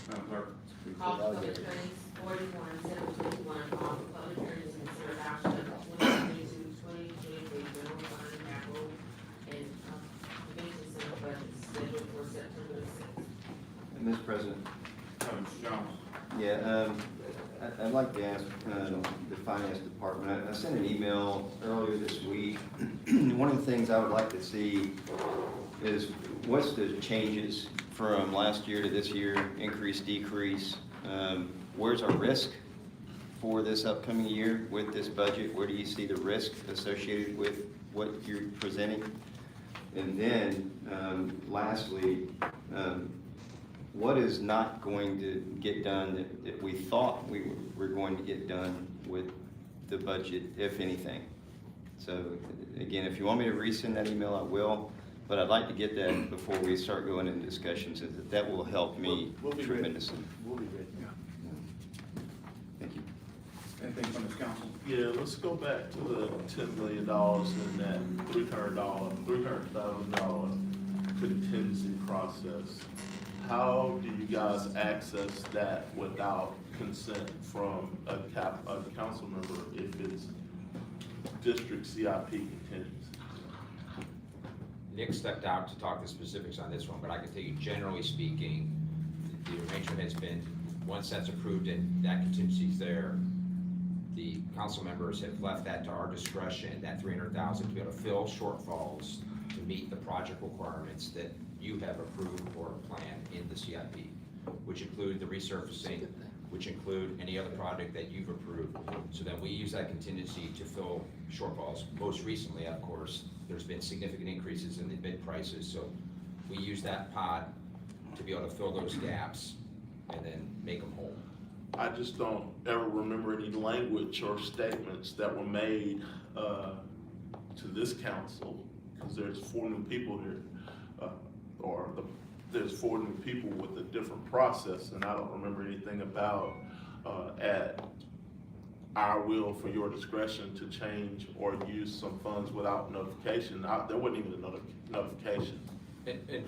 Madam Clerk. Call for public hearings, 41-7-21, call for public hearings to consider adoption of 2022-2023 general fund capital and convention center budgets scheduled for September 6th. Mr. President, Mr. Jones. yeah, I'd like to ask the finance department, I sent an email earlier this week. One of the things I would like to see is what's the changes from last year to this year, increase, decrease? Where's our risk for this upcoming year with this budget? Where do you see the risk associated with what you're presenting? And then, lastly, what is not going to get done that we thought we were going to get done with the budget, if anything? So, again, if you want me to resend that email, I will, but I'd like to get that before we start going into discussions, and that will help me We'll be ready. tremendously. We'll be ready. Thank you. Anything from this council? Yeah, let's go back to the $10 million in that $300,000 contingency process. How do you guys access that without consent from a council member if it's district CIP contingency? Nick stepped out to talk the specifics on this one, but I can tell you, generally speaking, the arrangement has been, once that's approved and that contingency's there, the council members have left that to our discretion, that $300,000 to be able to fill shortfalls to meet the project requirements that you have approved or planned in the CIP, which include the resurfacing, which include any other project that you've approved. So then we use that contingency to fill shortfalls. Most recently, of course, there's been significant increases in the bid prices, so we use that pot to be able to fill those gaps and then make them whole. I just don't ever remember any language or statements that were made to this council, because there's 4 new people here, there's 4 new people with a different process, and I don't remember anything about at our will for your discretion to change or use some funds without notification. There wasn't even a notification. And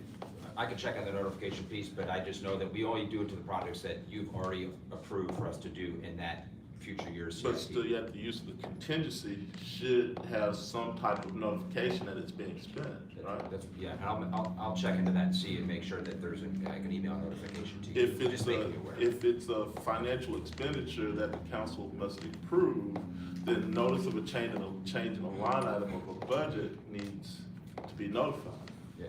I can check on the notification piece, but I just know that we only do it to the projects that you've already approved for us to do in that future year's CIP. But still, yet the use of the contingency should have some type of notification that it's being spent, right? Yeah, I'll check into that and see and make sure that I can email notification to you. If it's just making you aware. if it's a financial expenditure that the council must approve, then notice of a change in a line item of a budget needs to be notified.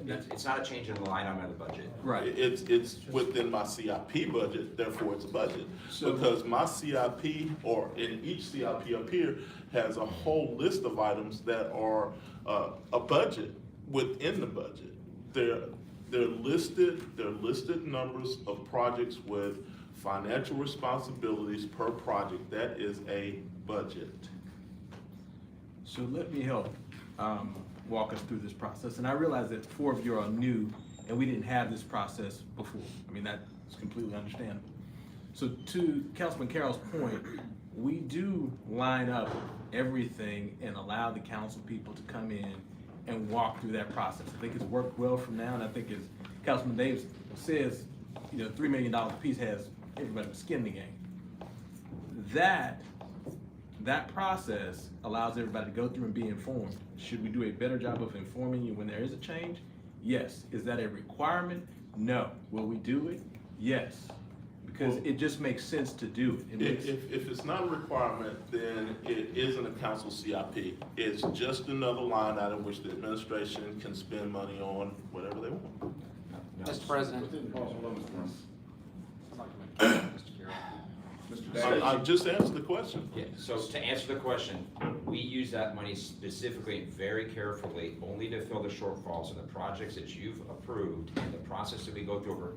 Yeah, it's not a change in the line item of the budget. Right. It's within my CIP budget, therefore it's a budget. So- Because my CIP, or in each CIP up here, has a whole list of items that are a budget within the budget. They're listed numbers of projects with financial responsibilities per project. That is a budget. So let me help walk us through this process. And I realize that 4 of you are new and we didn't have this process before. I mean, that's completely understandable. So to Councilman Carroll's point, we do line up everything and allow the council people to come in and walk through that process. I think it's worked well from now, and I think as Councilman Davis says, $3 million apiece has everybody skin in the game. That process allows everybody to go through and be informed. Should we do a better job of informing you when there is a change? Yes. Is that a requirement? No. Will we do it? Yes. Because it just makes sense to do it. If it's not a requirement, then it isn't a council CIP. It's just another line item which the administration can spend money on whatever they want. No. Mr. President. Within the possible limits, I'd like to make a comment, Mr. Carroll. Mr. Davis. I just answered the question. Yeah, so to answer the question, we use that money specifically and very carefully only to fill the shortfalls in the projects that you've approved and the process that we go through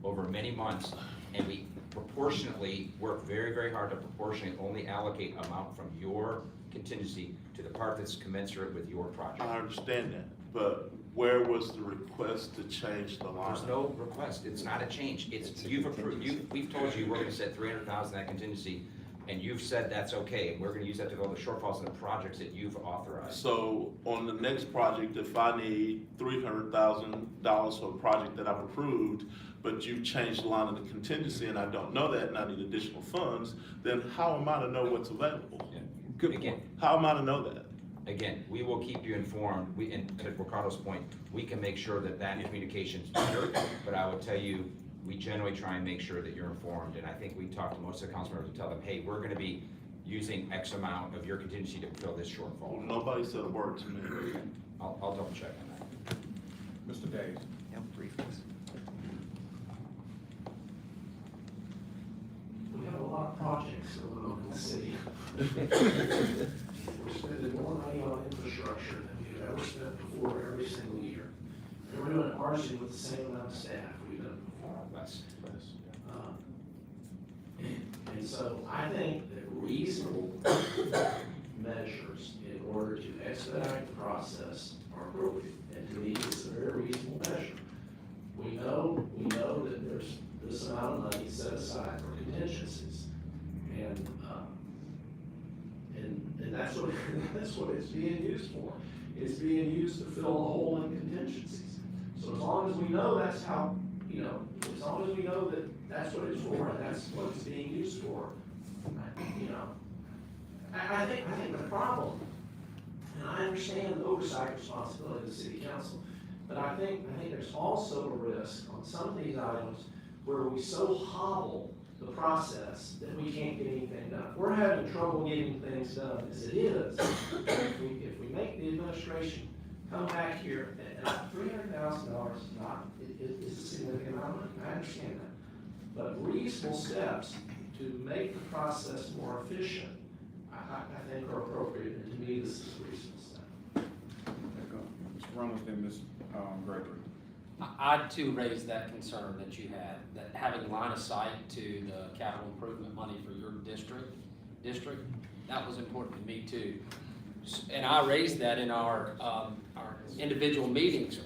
over many months. And we proportionately work very, very hard to proportionally only allocate amount from your contingency to the part that's commensurate with your project. I understand that, but where was the request to change the line? There's no request, it's not a change, you've approved, we've told you we're gonna set 300,000 in that contingency, and you've said that's okay, and we're gonna use that to fill the shortfalls in the projects that you've authorized. So on the next project, if I need $300,000 for a project that I've approved, but you've changed the line of the contingency and I don't know that and I need additional funds, then how am I to know what's available? Yeah. Good Again, point. How am I to know that? Again, we will keep you informed, and to Ricardo's point, we can make sure that communication's better, but I would tell you, we generally try and make sure that you're informed, and I think we talk to most of the council members to tell them, hey, we're gonna be using X amount of your contingency to fill this Well, shortfall. nobody said a word to me. I'll double check on that. Mr. Davis. We have a lot of projects going on in the city. We're spending more money on infrastructure than we've ever spent before every single year. And we're doing it largely with the same amount of staff we've done before. Less. And so I think that reasonable measures in order to expedite the process are appropriate. And to me, it's a very reasonable measure. We know that there's this amount of money set aside for contingencies. And that's what it's being used for. It's being used to fill a hole in contingencies. So as long as we know that's how, as long as we know that that's what it's for and that's what it's being used for, I think the problem, and I understand the oversight responsibility of the city council, but I think there's also a risk on some of these items where we so hobble the process that we can't get anything done. We're having trouble getting things done as it is. If we make the administration come back here, and $300,000 is a significant amount of money, I understand that. But reasonable steps to make the process more efficient, I think are appropriate, and to me, this is a reasonable step. Mr. Reynolds, then Ms. Gregory. I too raised that concern that you had, that having line of sight to the capital improvement money for your district, that was important to me too. And I raised that in our individual meetings,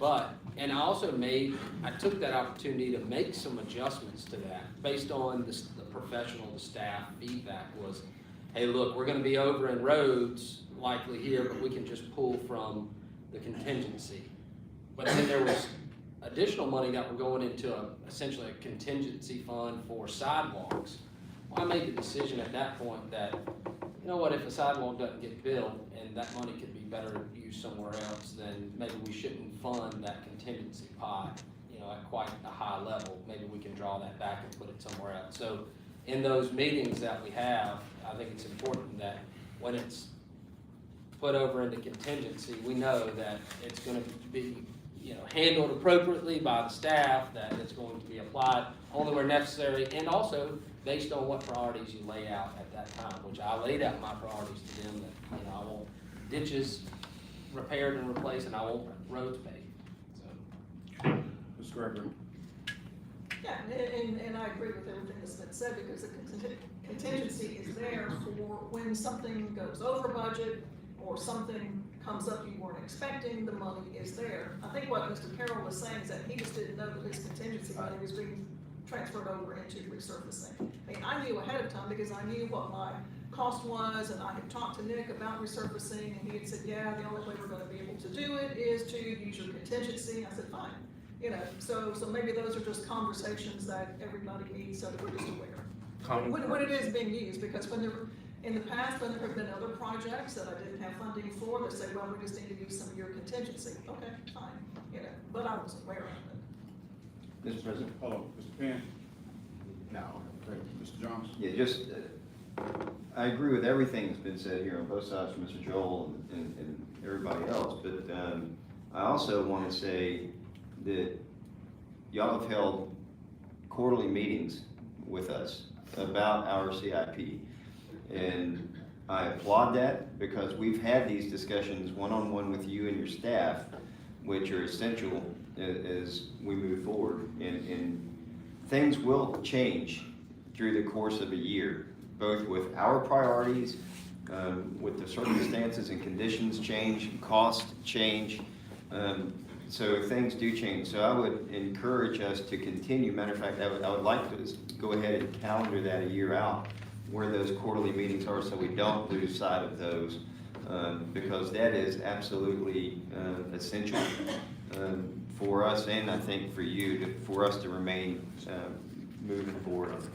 and I also I took that opportunity to make some adjustments to that based on the professional, the staff feedback was, hey, look, we're gonna be over in roads likely here, but we can just pull from the contingency. But then there was additional money that were going into essentially a contingency fund for sidewalks. Well, I made the decision at that point that, you know what, if a sidewalk doesn't get built and that money could be better used somewhere else, then maybe we shouldn't fund that contingency pot, you know, at quite a high level. Maybe we can draw that back and put it somewhere else. So in those meetings that we have, I think it's important that when it's put over into contingency, we know that it's gonna be, you know, handled appropriately by the staff, that it's going to be applied only where necessary, and also based on what priorities you lay out at that time, which I laid out my priorities to them, that, you know, I want ditches repaired and replaced, and I want roads paved, so. Mr. Gregory? Yeah, and I agree with everything that's been said, because the contingency is there for when something goes over budget, or something comes up you weren't expecting, the money is there. I think what Mr. Carroll was saying is that he just didn't know that his contingency money was being transferred over into resurfacing. I mean, I knew ahead of time because I knew what my cost was, and I had talked to Nick about resurfacing, and he had said, yeah, the only way we're gonna be able to do it is to use your contingency. I said, fine. You know, so maybe those are just conversations that everybody needs, so that we're just aware. When it is being used, because in the past, when there have been other projects that I didn't have funding for, they say, well, we just need to use some of your contingency. Okay, fine, you know, but I was aware of it. Mr. President? Hello, Mr. Penn? No. Okay, Mr. Jones? Yeah, just, I agree with everything that's been said here on both sides from Mr. Joel and everybody else, but I also want to say that y'all have held quarterly meetings with us about our CIP. And I applaud that, because we've had these discussions one-on-one with you and your staff, which are essential as we move forward. And things will change through the course of a year, both with our priorities, with the circumstances and conditions change, costs change. So things do change. So I would encourage us to continue. Matter of fact, I would like to go ahead and calendar that a year out, where those quarterly meetings are, so we don't lose sight of those, because that is absolutely essential for us, and I think for you, for us to remain moving forward on things.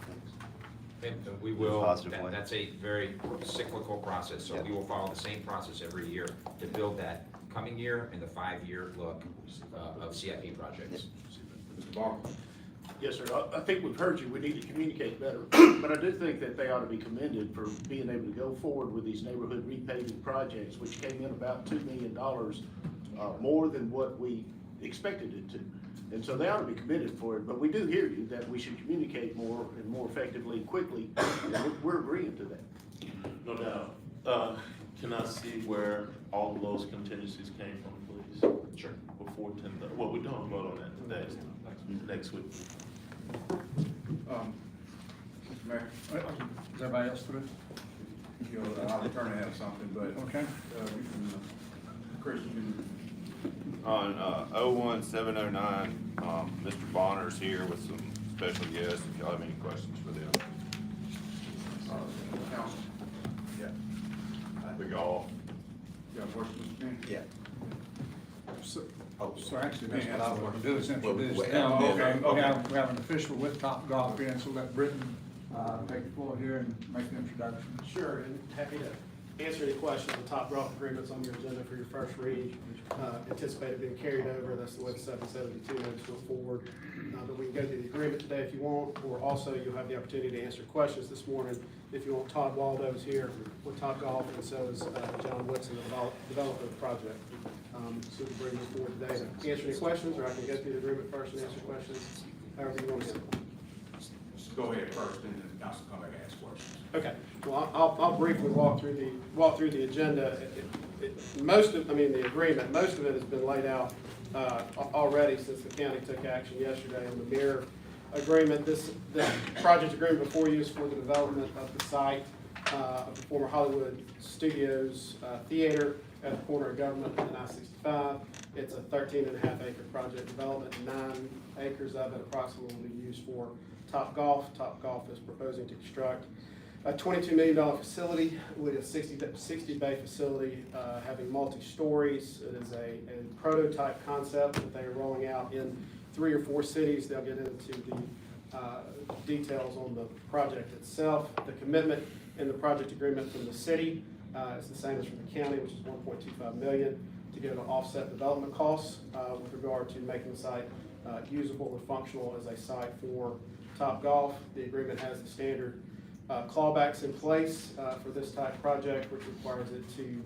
And we will, Positive way. that's a very cyclical process, so Yep. we will follow the same process every year to build that coming year and the 5-year look of CIP projects. Mr. Barker? Yes, sir. I think we've heard you. We need to communicate better. But I do think that they ought to be commended for being able to go forward with these neighborhood repaving projects, which came in about $2 million more than what we expected it to. And so they ought to be commended for it. But we do hear you that we should communicate more and more effectively and quickly. And we're agreeing to that. No doubt. Can I see where all of those contingencies came from, please? Sure. Before 10, well, we don't vote on that today, next week. Mr. Mayor? Is everybody else through? Our attorney has something, but, Okay. you can, Chris, you can. On 01709, Mr. Bonner's here with some special guests, if y'all have any questions for them. Council? Yeah. We all. You got a question, Mr. Penn? Yeah. So actually, that's what I want to do, is introduce Well, them. well, Okay, okay. we have an official with Top Golf here, and so let Britton take the floor here and make the introduction. Sure, and happy to answer any questions. The top golf agreement's on your agenda for your first read. Anticipated being carried over, that's the way the 772 notes go forward. But we can go through the agreement today if you want, or also you'll have the opportunity to answer questions this morning. If you want, Todd Waldo's here with Top Golf, and so is John Woodson, the developer of the project. So we'll bring you forward today to answer any questions, or I can go through the agreement first and answer questions, however you want to. Just go ahead first, and then the council come back and ask questions. Okay, well, I'll briefly walk through the agenda. The agreement, most of it has been laid out already since the county took action yesterday on the mirror agreement. The project agreement before you is for the development of the site of the former Hollywood Studios Theater at the corner of Government and I-65. It's a 13.5 acre project development. 9 acres of it approximately will be used for Top Golf. Top Golf is proposing to construct a $22 million facility with a 60 bay facility having multi-stories. It is a prototype concept that they are rolling out in 3 or 4 cities. They'll get into the details on the project itself. The commitment in the project agreement from the city is the same as from the county, which is $1.25 million to go to offset development costs with regard to making the site usable and functional as a site for Top Golf. The agreement has the standard clawbacks in place for this type of project, which requires it to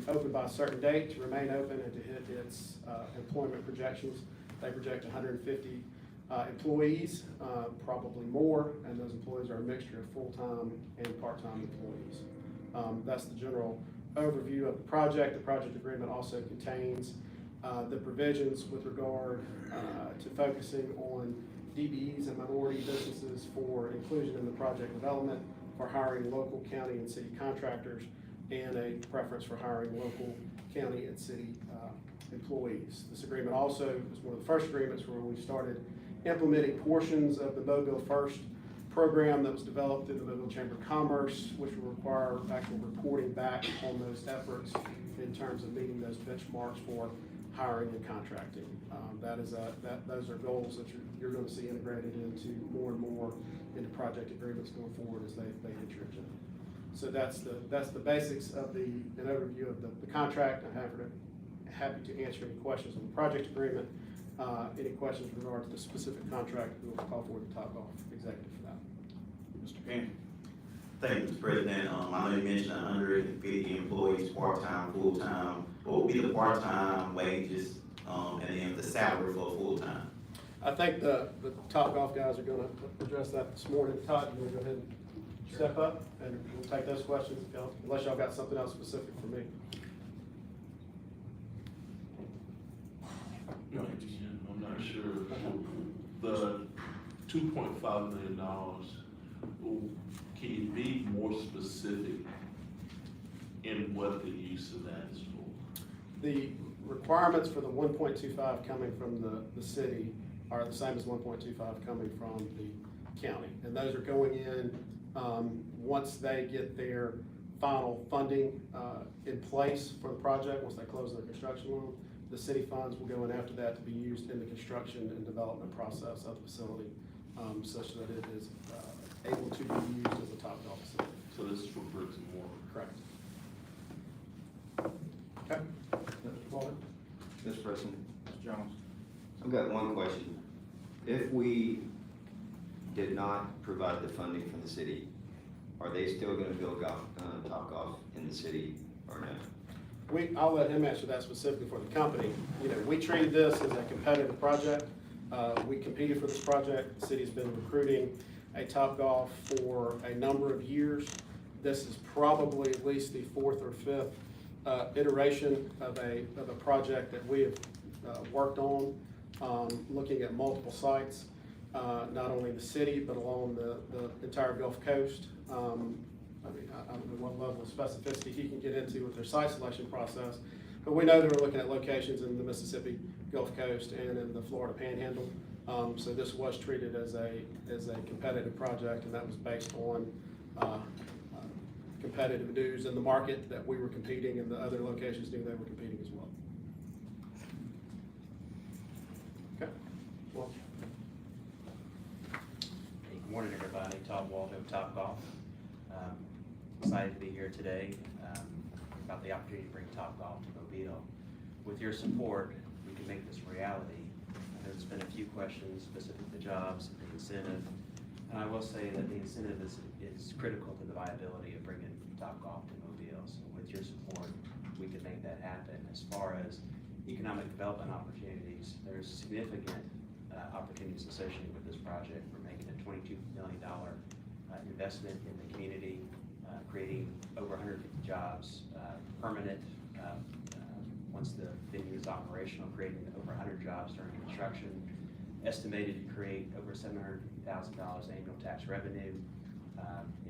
open by a certain date, to remain open, and to hit its employment projections. They project 150 employees, probably more, and those employees are a mixture of full-time and part-time employees. That's the general overview of the project. The project agreement also contains the provisions with regard to focusing on DBEs and minority businesses for inclusion in the project development, for hiring local, county, and city contractors, and a preference for hiring local, county, and city employees. This agreement also is one of the first agreements where we started implementing portions of the Mobile First program that was developed through the Mobile Chamber of Commerce, which will require actual reporting back on those efforts in terms of meeting those benchmarks for hiring and contracting. Those are goals that you're going to see integrated into more and more into project agreements going forward as they hit your agenda. So that's the basics of an overview of the contract. I'm happy to answer any questions on the project agreement. Any questions with regard to the specific contract, we will call for the Top Golf executive for that. Mr. Penn? Thank you, Mr. President. I know you mentioned 150 employees, part-time, full-time. What would be the part-time wages, and then the salary for full-time? I think the Top Golf guys are gonna address that this morning. Todd, you wanna go ahead and step up, and we'll take those questions, unless y'all got something else specific for me. I'm not sure. The $2.5 million, can you be more specific in what the use of that is for? The requirements for the 1.25 coming from the city are the same as 1.25 coming from the county. And those are going in once they get their final funding in place for the project, once they close their construction loan. The city funds will go in after that to be used in the construction and development process of the facility, such that it is able to be used as a Top Golf facility. So this is for bricks and mortar? Correct. Okay. Mr. Walden? Mr. President, Mr. Jones? I've got one question. If we did not provide the funding from the city, are they still gonna build Top Golf in the city or no? I'll let him answer that specifically for the company. You know, we treated this as a competitive project. We competed for this project. The city's been recruiting a Top Golf for a number of years. This is probably at least the 4th or 5th iteration of a project that we have worked on, looking at multiple sites, not only the city, but along the entire Gulf Coast. I don't know what level of specificity he can get into with their site selection process, but we know that we're looking at locations in the Mississippi Gulf Coast and in the Florida Panhandle. So this was treated as a competitive project, and that was based on competitive news in the market that we were competing, and the other locations knew they were competing as well. Okay. Well. Good morning, everybody. Todd Waldo, Top Golf. Excited to be here today about the opportunity to bring Top Golf to Mobile. With your support, we can make this a reality. There's been a few questions specific to jobs, the incentive, and I will say that the incentive is critical to the viability of bringing Top Golf to Mobile. So with your support, we can make that happen. As far as economic development opportunities, there's significant opportunities associated with this project. We're making a $22 million investment in the community, creating over 150 jobs, permanent, once the venue is operational, creating over 100 jobs during construction, estimated to create over $750,000 annual tax revenue.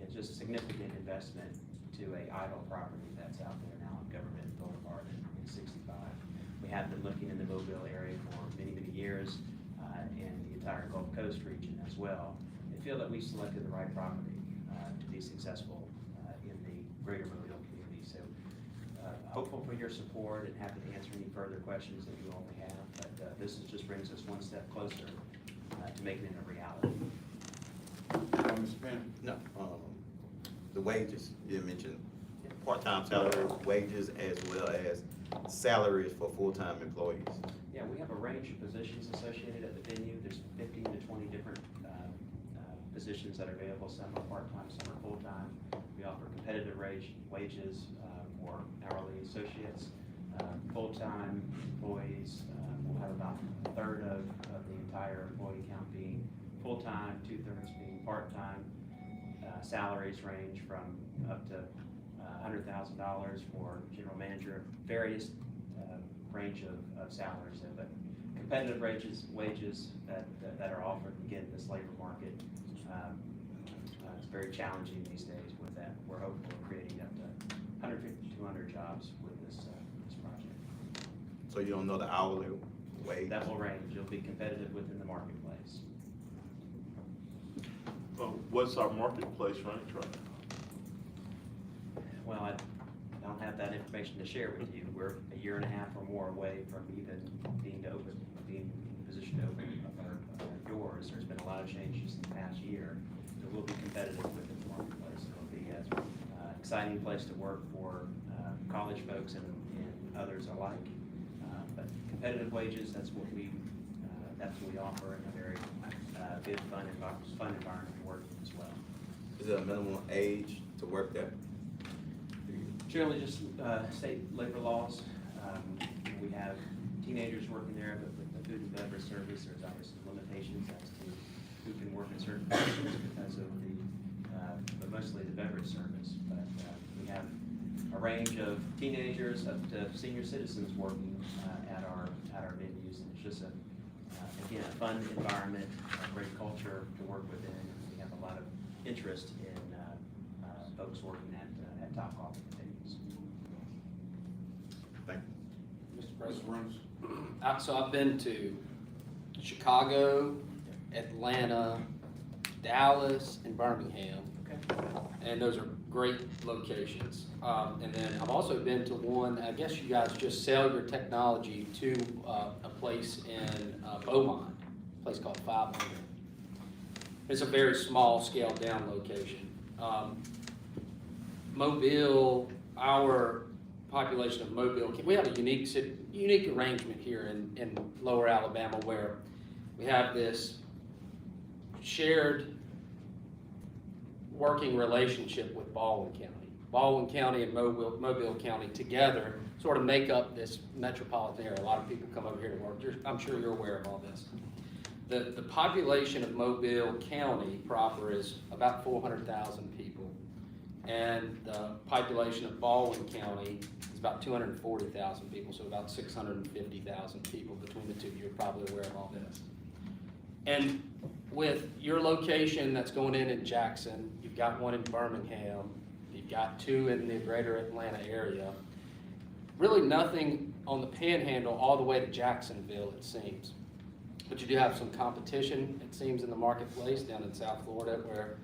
It's just significant investment to a idle property that's out there now on Government Boulevard in 65. We have been looking in the Mobile area for many, many years, and the entire Gulf Coast region as well, and feel that we selected the right property to be successful in the greater Mobile community. So hopeful for your support and happy to answer any further questions that you all may have, but this just brings us one step closer to making it a reality. Mr. Penn? No, the wages, you mentioned part-time salary, wages, as well as salaries for full-time employees. Yeah, we have a range of positions associated at the venue. There's 15 to 20 different positions that are available. Some are part-time, some are full-time. We offer competitive wages for hourly associates. Full-time employees, we'll have about a third of the entire employee count being full-time, 2/3 being part-time. Salaries range from up to $100,000 for general manager, various range of salaries, but competitive wages that are offered. Again, this labor market, it's very challenging these days with that. We're hoping of creating up to 150 to 200 jobs with this project. So you don't know the hourly wage? That will range. It'll be competitive within the marketplace. What's our marketplace range right now? Well, I don't have that information to share with you. We're a year and a half or more away from even being in position to open our doors. There's been a lot of changes in the past year. It will be competitive within the marketplace. It'll be an exciting place to work for college folks and others alike. But competitive wages, that's what we offer, in a very good, fun environment to work in as well. Is there a minimum age to work there? Generally, just state labor laws. We have teenagers working there, but with the food and beverage service, there's obviously limitations as to who can work in certain positions because of but mostly the beverage service. But we have a range of teenagers up to senior citizens working at our venues, and it's just again, a fun environment, a great culture to work within. We have a lot of interest in folks working at Topgolf venues. Thank Mr. President. So I've been to Chicago, Atlanta, Dallas, and Birmingham. Okay. And those are great locations. And then I've also been to one, I guess you guys just sell your technology to a place in Beaumont, a place called 500. It's a very small scaled down location. Mobile, our population of Mobile, we have a unique arrangement here in Lower Alabama where we have this shared working relationship with Baldwin County. Baldwin County and Mobile County together sort of make up this metropolitan area. A lot of people come over here to work. I'm sure you're aware of all this. The population of Mobile County proper is about 400,000 people. And the population of Baldwin County is about 240,000 people, so about 650,000 people between the two. You're probably aware of all this. And with your location that's going in Jackson, you've got one in Birmingham, you've got two in the greater Atlanta area. Really nothing on the Panhandle all the way to Jacksonville, it seems. But you do have some competition, it seems, in the marketplace down in South Florida, where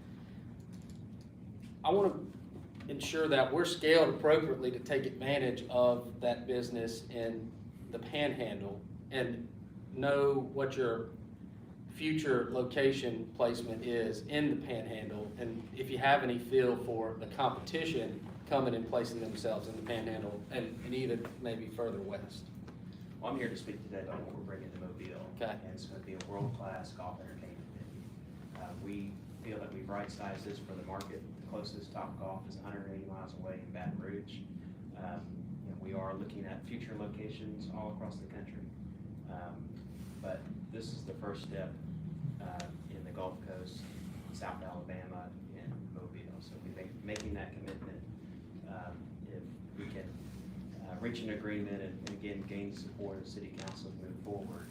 I want to ensure that we're scaled appropriately to take advantage of that business in the Panhandle and know what your future location placement is in the Panhandle, and if you have any feel for the competition coming and placing themselves in the Panhandle and even maybe further west. Well, I'm here to speak today about what we're bringing to Mobile. Okay. And it's going to be a world-class golf entertainment venue. We feel that we've right-sized this for the market. The closest Topgolf is 180 miles away in Baton Rouge. We are looking at future locations all across the country. But this is the first step in the Gulf Coast, South Alabama, and Mobile. So we making that commitment. If we can reach an agreement and again, gain the support of the city council to move forward.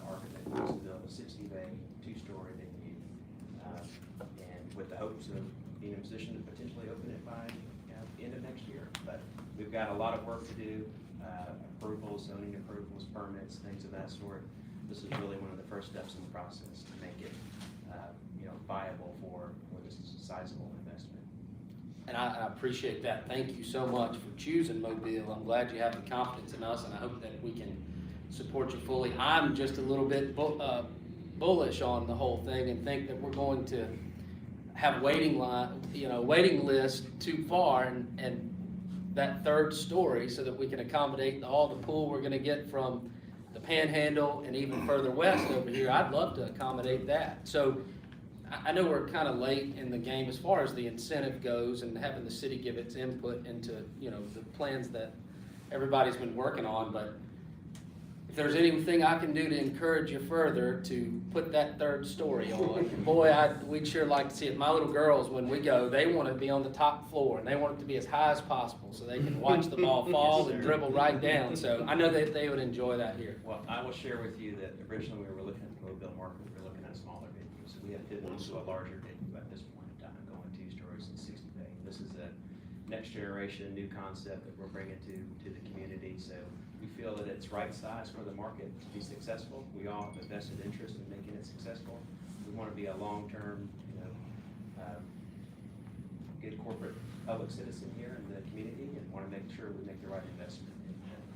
Our commitment is to build a 60-bay, two-story venue, and with the hopes of being in a position to potentially open it by the end of next year. But we've got a lot of work to do, approvals, zoning approvals, permits, things of that sort. This is really one of the first steps in the process to make it, viable for this sizable investment. And I appreciate that. Thank you so much for choosing Mobile. I'm glad you have the confidence in us, and I hope that we can support you fully. I'm just a little bit bullish on the whole thing and think that we're going to have waiting list too far and that third story so that we can accommodate all the pool we're gonna get from the Panhandle and even further west over here. I'd love to accommodate that. So I know we're kind of late in the game as far as the incentive goes and having the city give its input into, the plans that everybody's been working on, but if there's anything I can do to encourage you further to put that third story on, boy, we'd sure like to see it. My little girls, when we go, they want to be on the top floor and they want it to be as high as possible so they can watch the ball fall and dribble right down. So I know that they would enjoy that here. Well, I will share with you that originally we were looking at the Mobile market, we were looking at a smaller venue. So we have pivoted to a larger venue at this point in time, going 2 stories and 60 bay. This is a next generation, new concept that we're bringing to the community. So we feel that it's right size for the market to be successful. We all have a vested interest in making it successful. We want to be a long-term, good corporate public citizen here in the community and want to make sure we make the right investment.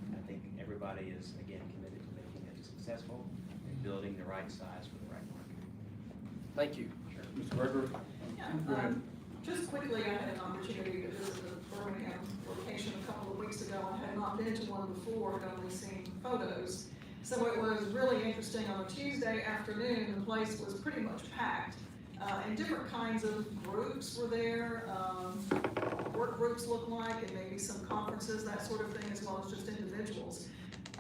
And I think everybody is, again, committed to making it successful and building the right size for the right market. Thank you. Sure. Mr. Gregory? Yeah, just quickly, I had an opportunity to visit the Birmingham location a couple of weeks ago. I had not been to one before, had only seen photos. So it was really interesting. On a Tuesday afternoon, the place was pretty much packed. And different kinds of groups were there, work groups looked like, and maybe some conferences, that sort of thing, as well as just individuals.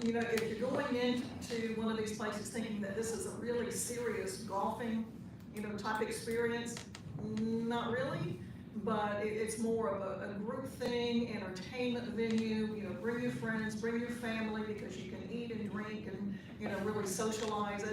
If you're going into one of these places thinking that this is a really serious golfing, type experience, not really, but it's more of a group thing, entertainment venue, bring your friends, bring your family, because you can eat and drink and, really socialize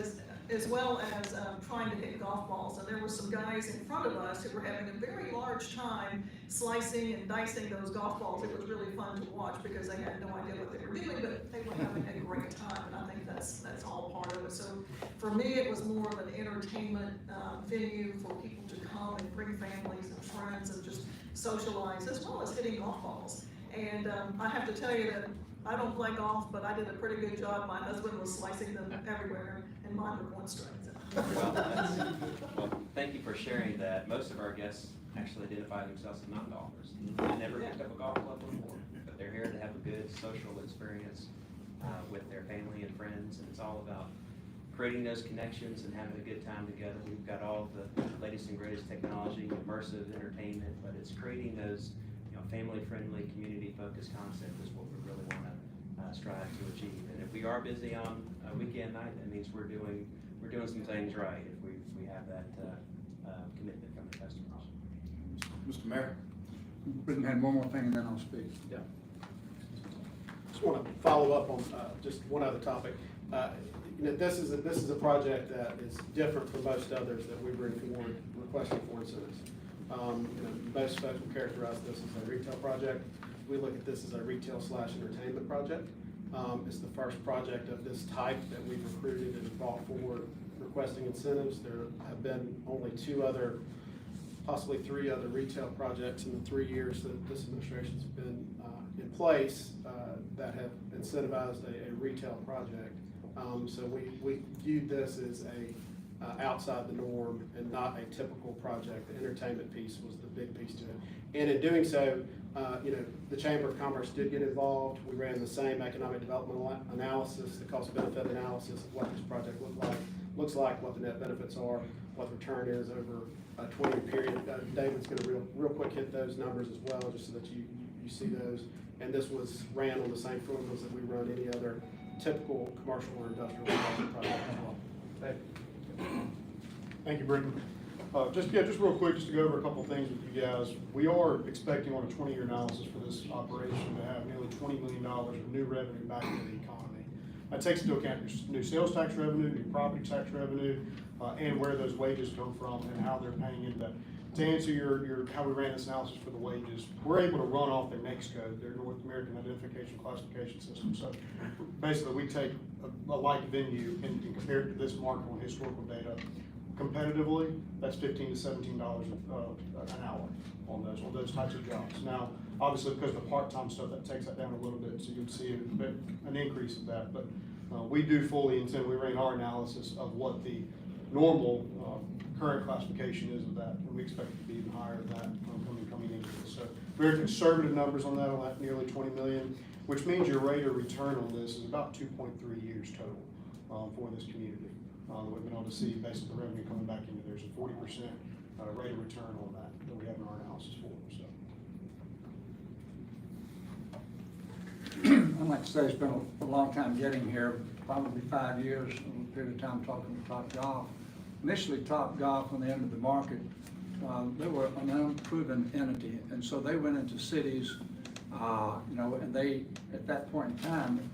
as well as trying to hit golf balls. And there were some guys in front of us who were having a very large time slicing and dicing those golf balls. It was really fun to watch because they had no idea what they were doing, but they were having a great time, and I think that's all part of it. So for me, it was more of an entertainment venue for people to come and bring families and friends and just socialize, as well as hitting golf balls. And I have to tell you that I don't play golf, but I did a pretty good job. My husband was slicing them everywhere, and mine were going straight. Well, thank you for sharing that. Most of our guests actually identify themselves as non-golfers. They never picked up a golf club before, but they're here to have a good social experience with their family and friends, and it's all about creating those connections and having a good time together. We've got all the latest and greatest technology, immersive entertainment, but it's creating those family-friendly, community-focused concept is what we really want to strive to achieve. And if we are busy on a weekend night, that means we're doing some things right if we have that commitment from the customers. Mr. Mayor? Britton had one more thing and then I'll speak. Yeah. Just want to follow up on just one other topic. This is a project that is different from most others that we bring forward requesting for incentives. Most folks will characterize this as a retail project. We look at this as a retail/entertainment project. It's the first project of this type that we've recruited and brought forward requesting incentives. There have been only possibly three other retail projects in the 3 years that this administration's been in place that have incentivized a retail project. So we viewed this as outside the norm and not a typical project. The entertainment piece was the big piece to it. And in doing so, the Chamber of Commerce did get involved. We ran the same economic development analysis, the cost benefit analysis of what this project looks like, what the net benefits are, what the return is over a 20-year period. David's going to real quick hit those numbers as well, just so that you see those. And this was ran on the same formulas that we run any other typical commercial or industrial project as well. David. Thank you, Britton. Just real quick, just to go over a couple things with you guys. We are expecting on a 20-year analysis for this operation to have nearly $20 million of new revenue back into the economy. That takes into account your new sales tax revenue, new property tax revenue, and where those wages come from and how they're paying into that. To answer your how we ran this analysis for the wages, we're able to run off their NAICS code, their North American Identification Classification System. So basically, we take a like venue and compare it to this market on historical data. Competitively, that's $15 to $17 an hour on those types of jobs. Now, obviously, because of the part-time stuff, that takes that down a little bit, so you'll see an increase of that. But we do fully intend, we ran our analysis of what the normal current classification is of that, and we expect it to be even higher than that coming into this. So very conservative numbers on that nearly 20 million, which means your rate of return on this is about 2.3 years total for this community. We've been able to see based on the revenue coming back into there's a 40% rate of return on that we have in our analysis for. So. I'd like to say it's been a long time getting here, probably 5 years, a period of time talking to Topgolf. Initially, Topgolf, when they entered the market, they were an unproven entity, and so they went into cities, and they, at that point in time,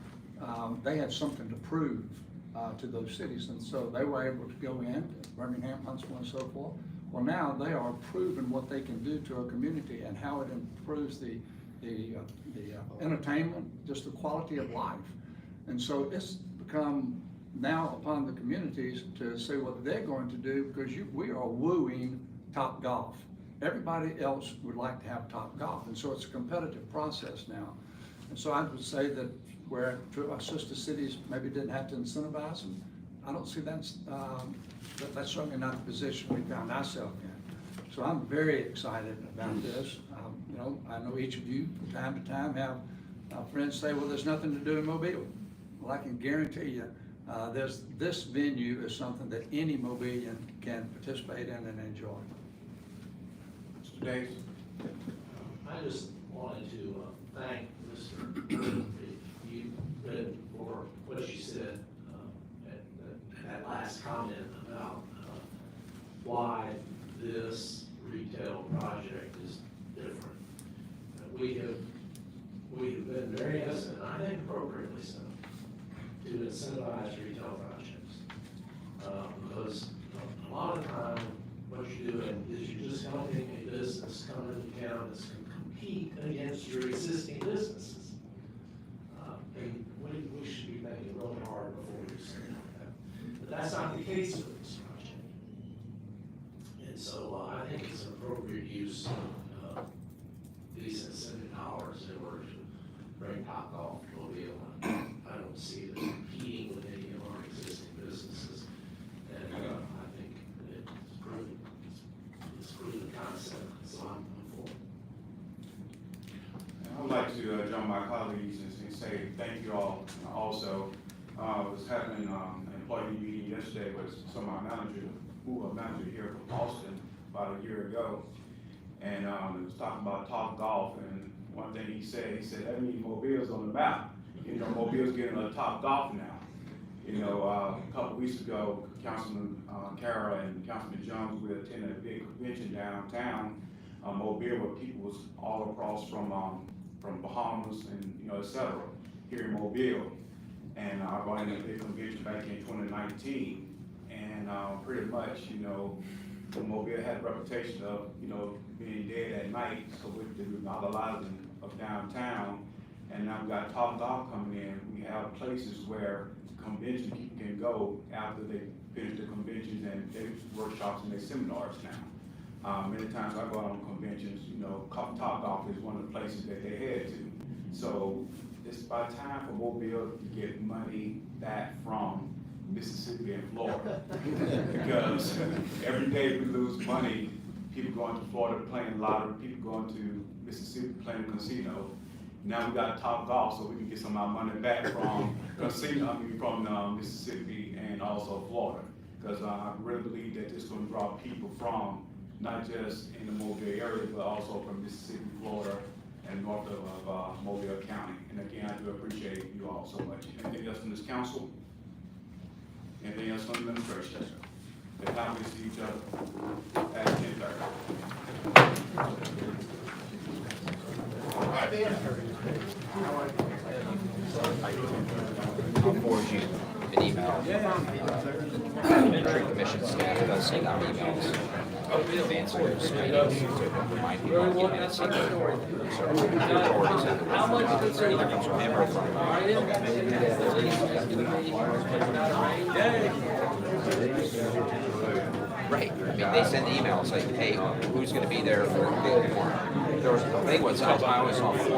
they had something to prove to those cities, and so they were able to go in, Birmingham, Huntsville, and so forth. Well, now they are proving what they can do to a community and how it improves the entertainment, just the quality of life. And so it's become now upon the communities to say what they're going to do, because we are wooing Topgolf. Everybody else would like to have Topgolf, and so it's a competitive process now. And so I would say that where our sister cities maybe didn't have to incentivize them, I don't see that's certainly not the position we found ourselves in. So I'm very excited about this. I know each of you from time to time have friends say, well, there's nothing to do in Mobile. Well, I can guarantee you, this venue is something that any Mobilian can participate in and enjoy. Mr. Davis? I just wanted to thank Mr. you for what you said at that last comment about why this retail project is different. We have been very hesitant, I think appropriately so, to incentivize retail projects. Because a lot of time, what you're doing is you're just helping a business come into town that's going to compete against your existing businesses. And we should be thinking really hard before we say that. But that's not the case with this project. And so I think it's an appropriate use of these incentive dollars in order to bring Topgolf to Mobile. I don't see it competing with any of our existing businesses. And I think it's proven concept, so I'm for it. I would like to join my colleagues and say thank you all. Also, I was having an employee meeting yesterday with some of my manager here from Boston about a year ago, and it was talking about Topgolf, and one thing he said that means Mobile's on the map. Mobile's getting a Topgolf now. A couple weeks ago, Councilman Carroll and Councilman Jones, we attended a big convention downtown Mobile, where people was all across from Bahamas and et cetera, here in Mobile. And I brought in a big convention back in 2019, and pretty much, Mobile had a reputation of, being dead at night, so with the revitalizing of downtown, and now we got Topgolf coming in. We have places where convention people can go after they finish the conventions and their workshops and their seminars now. Many times I go out on conventions, Topgolf is one of the places that they head to. So it's about time for Mobile to get money back from Mississippi and Florida. Because every day we lose money, people going to Florida playing lottery, people going to Mississippi playing casino. Now we got Topgolf, so we can get some of our money back from from Mississippi and also Florida. Because I really believe that this is going to draw people from not just in the Mobile area, but also from Mississippi, Florida, and north of Mobile County. And again, I do appreciate you all so much. Anything else from this council? Anything else from the administration? If not, we see each other. send out emails in advance of those meetings to remind people of the minutes. So, how much is it? Either comes from him or from, right, I mean, they send emails like, hey, who's gonna be there for the forum? There was, I think I always saw 4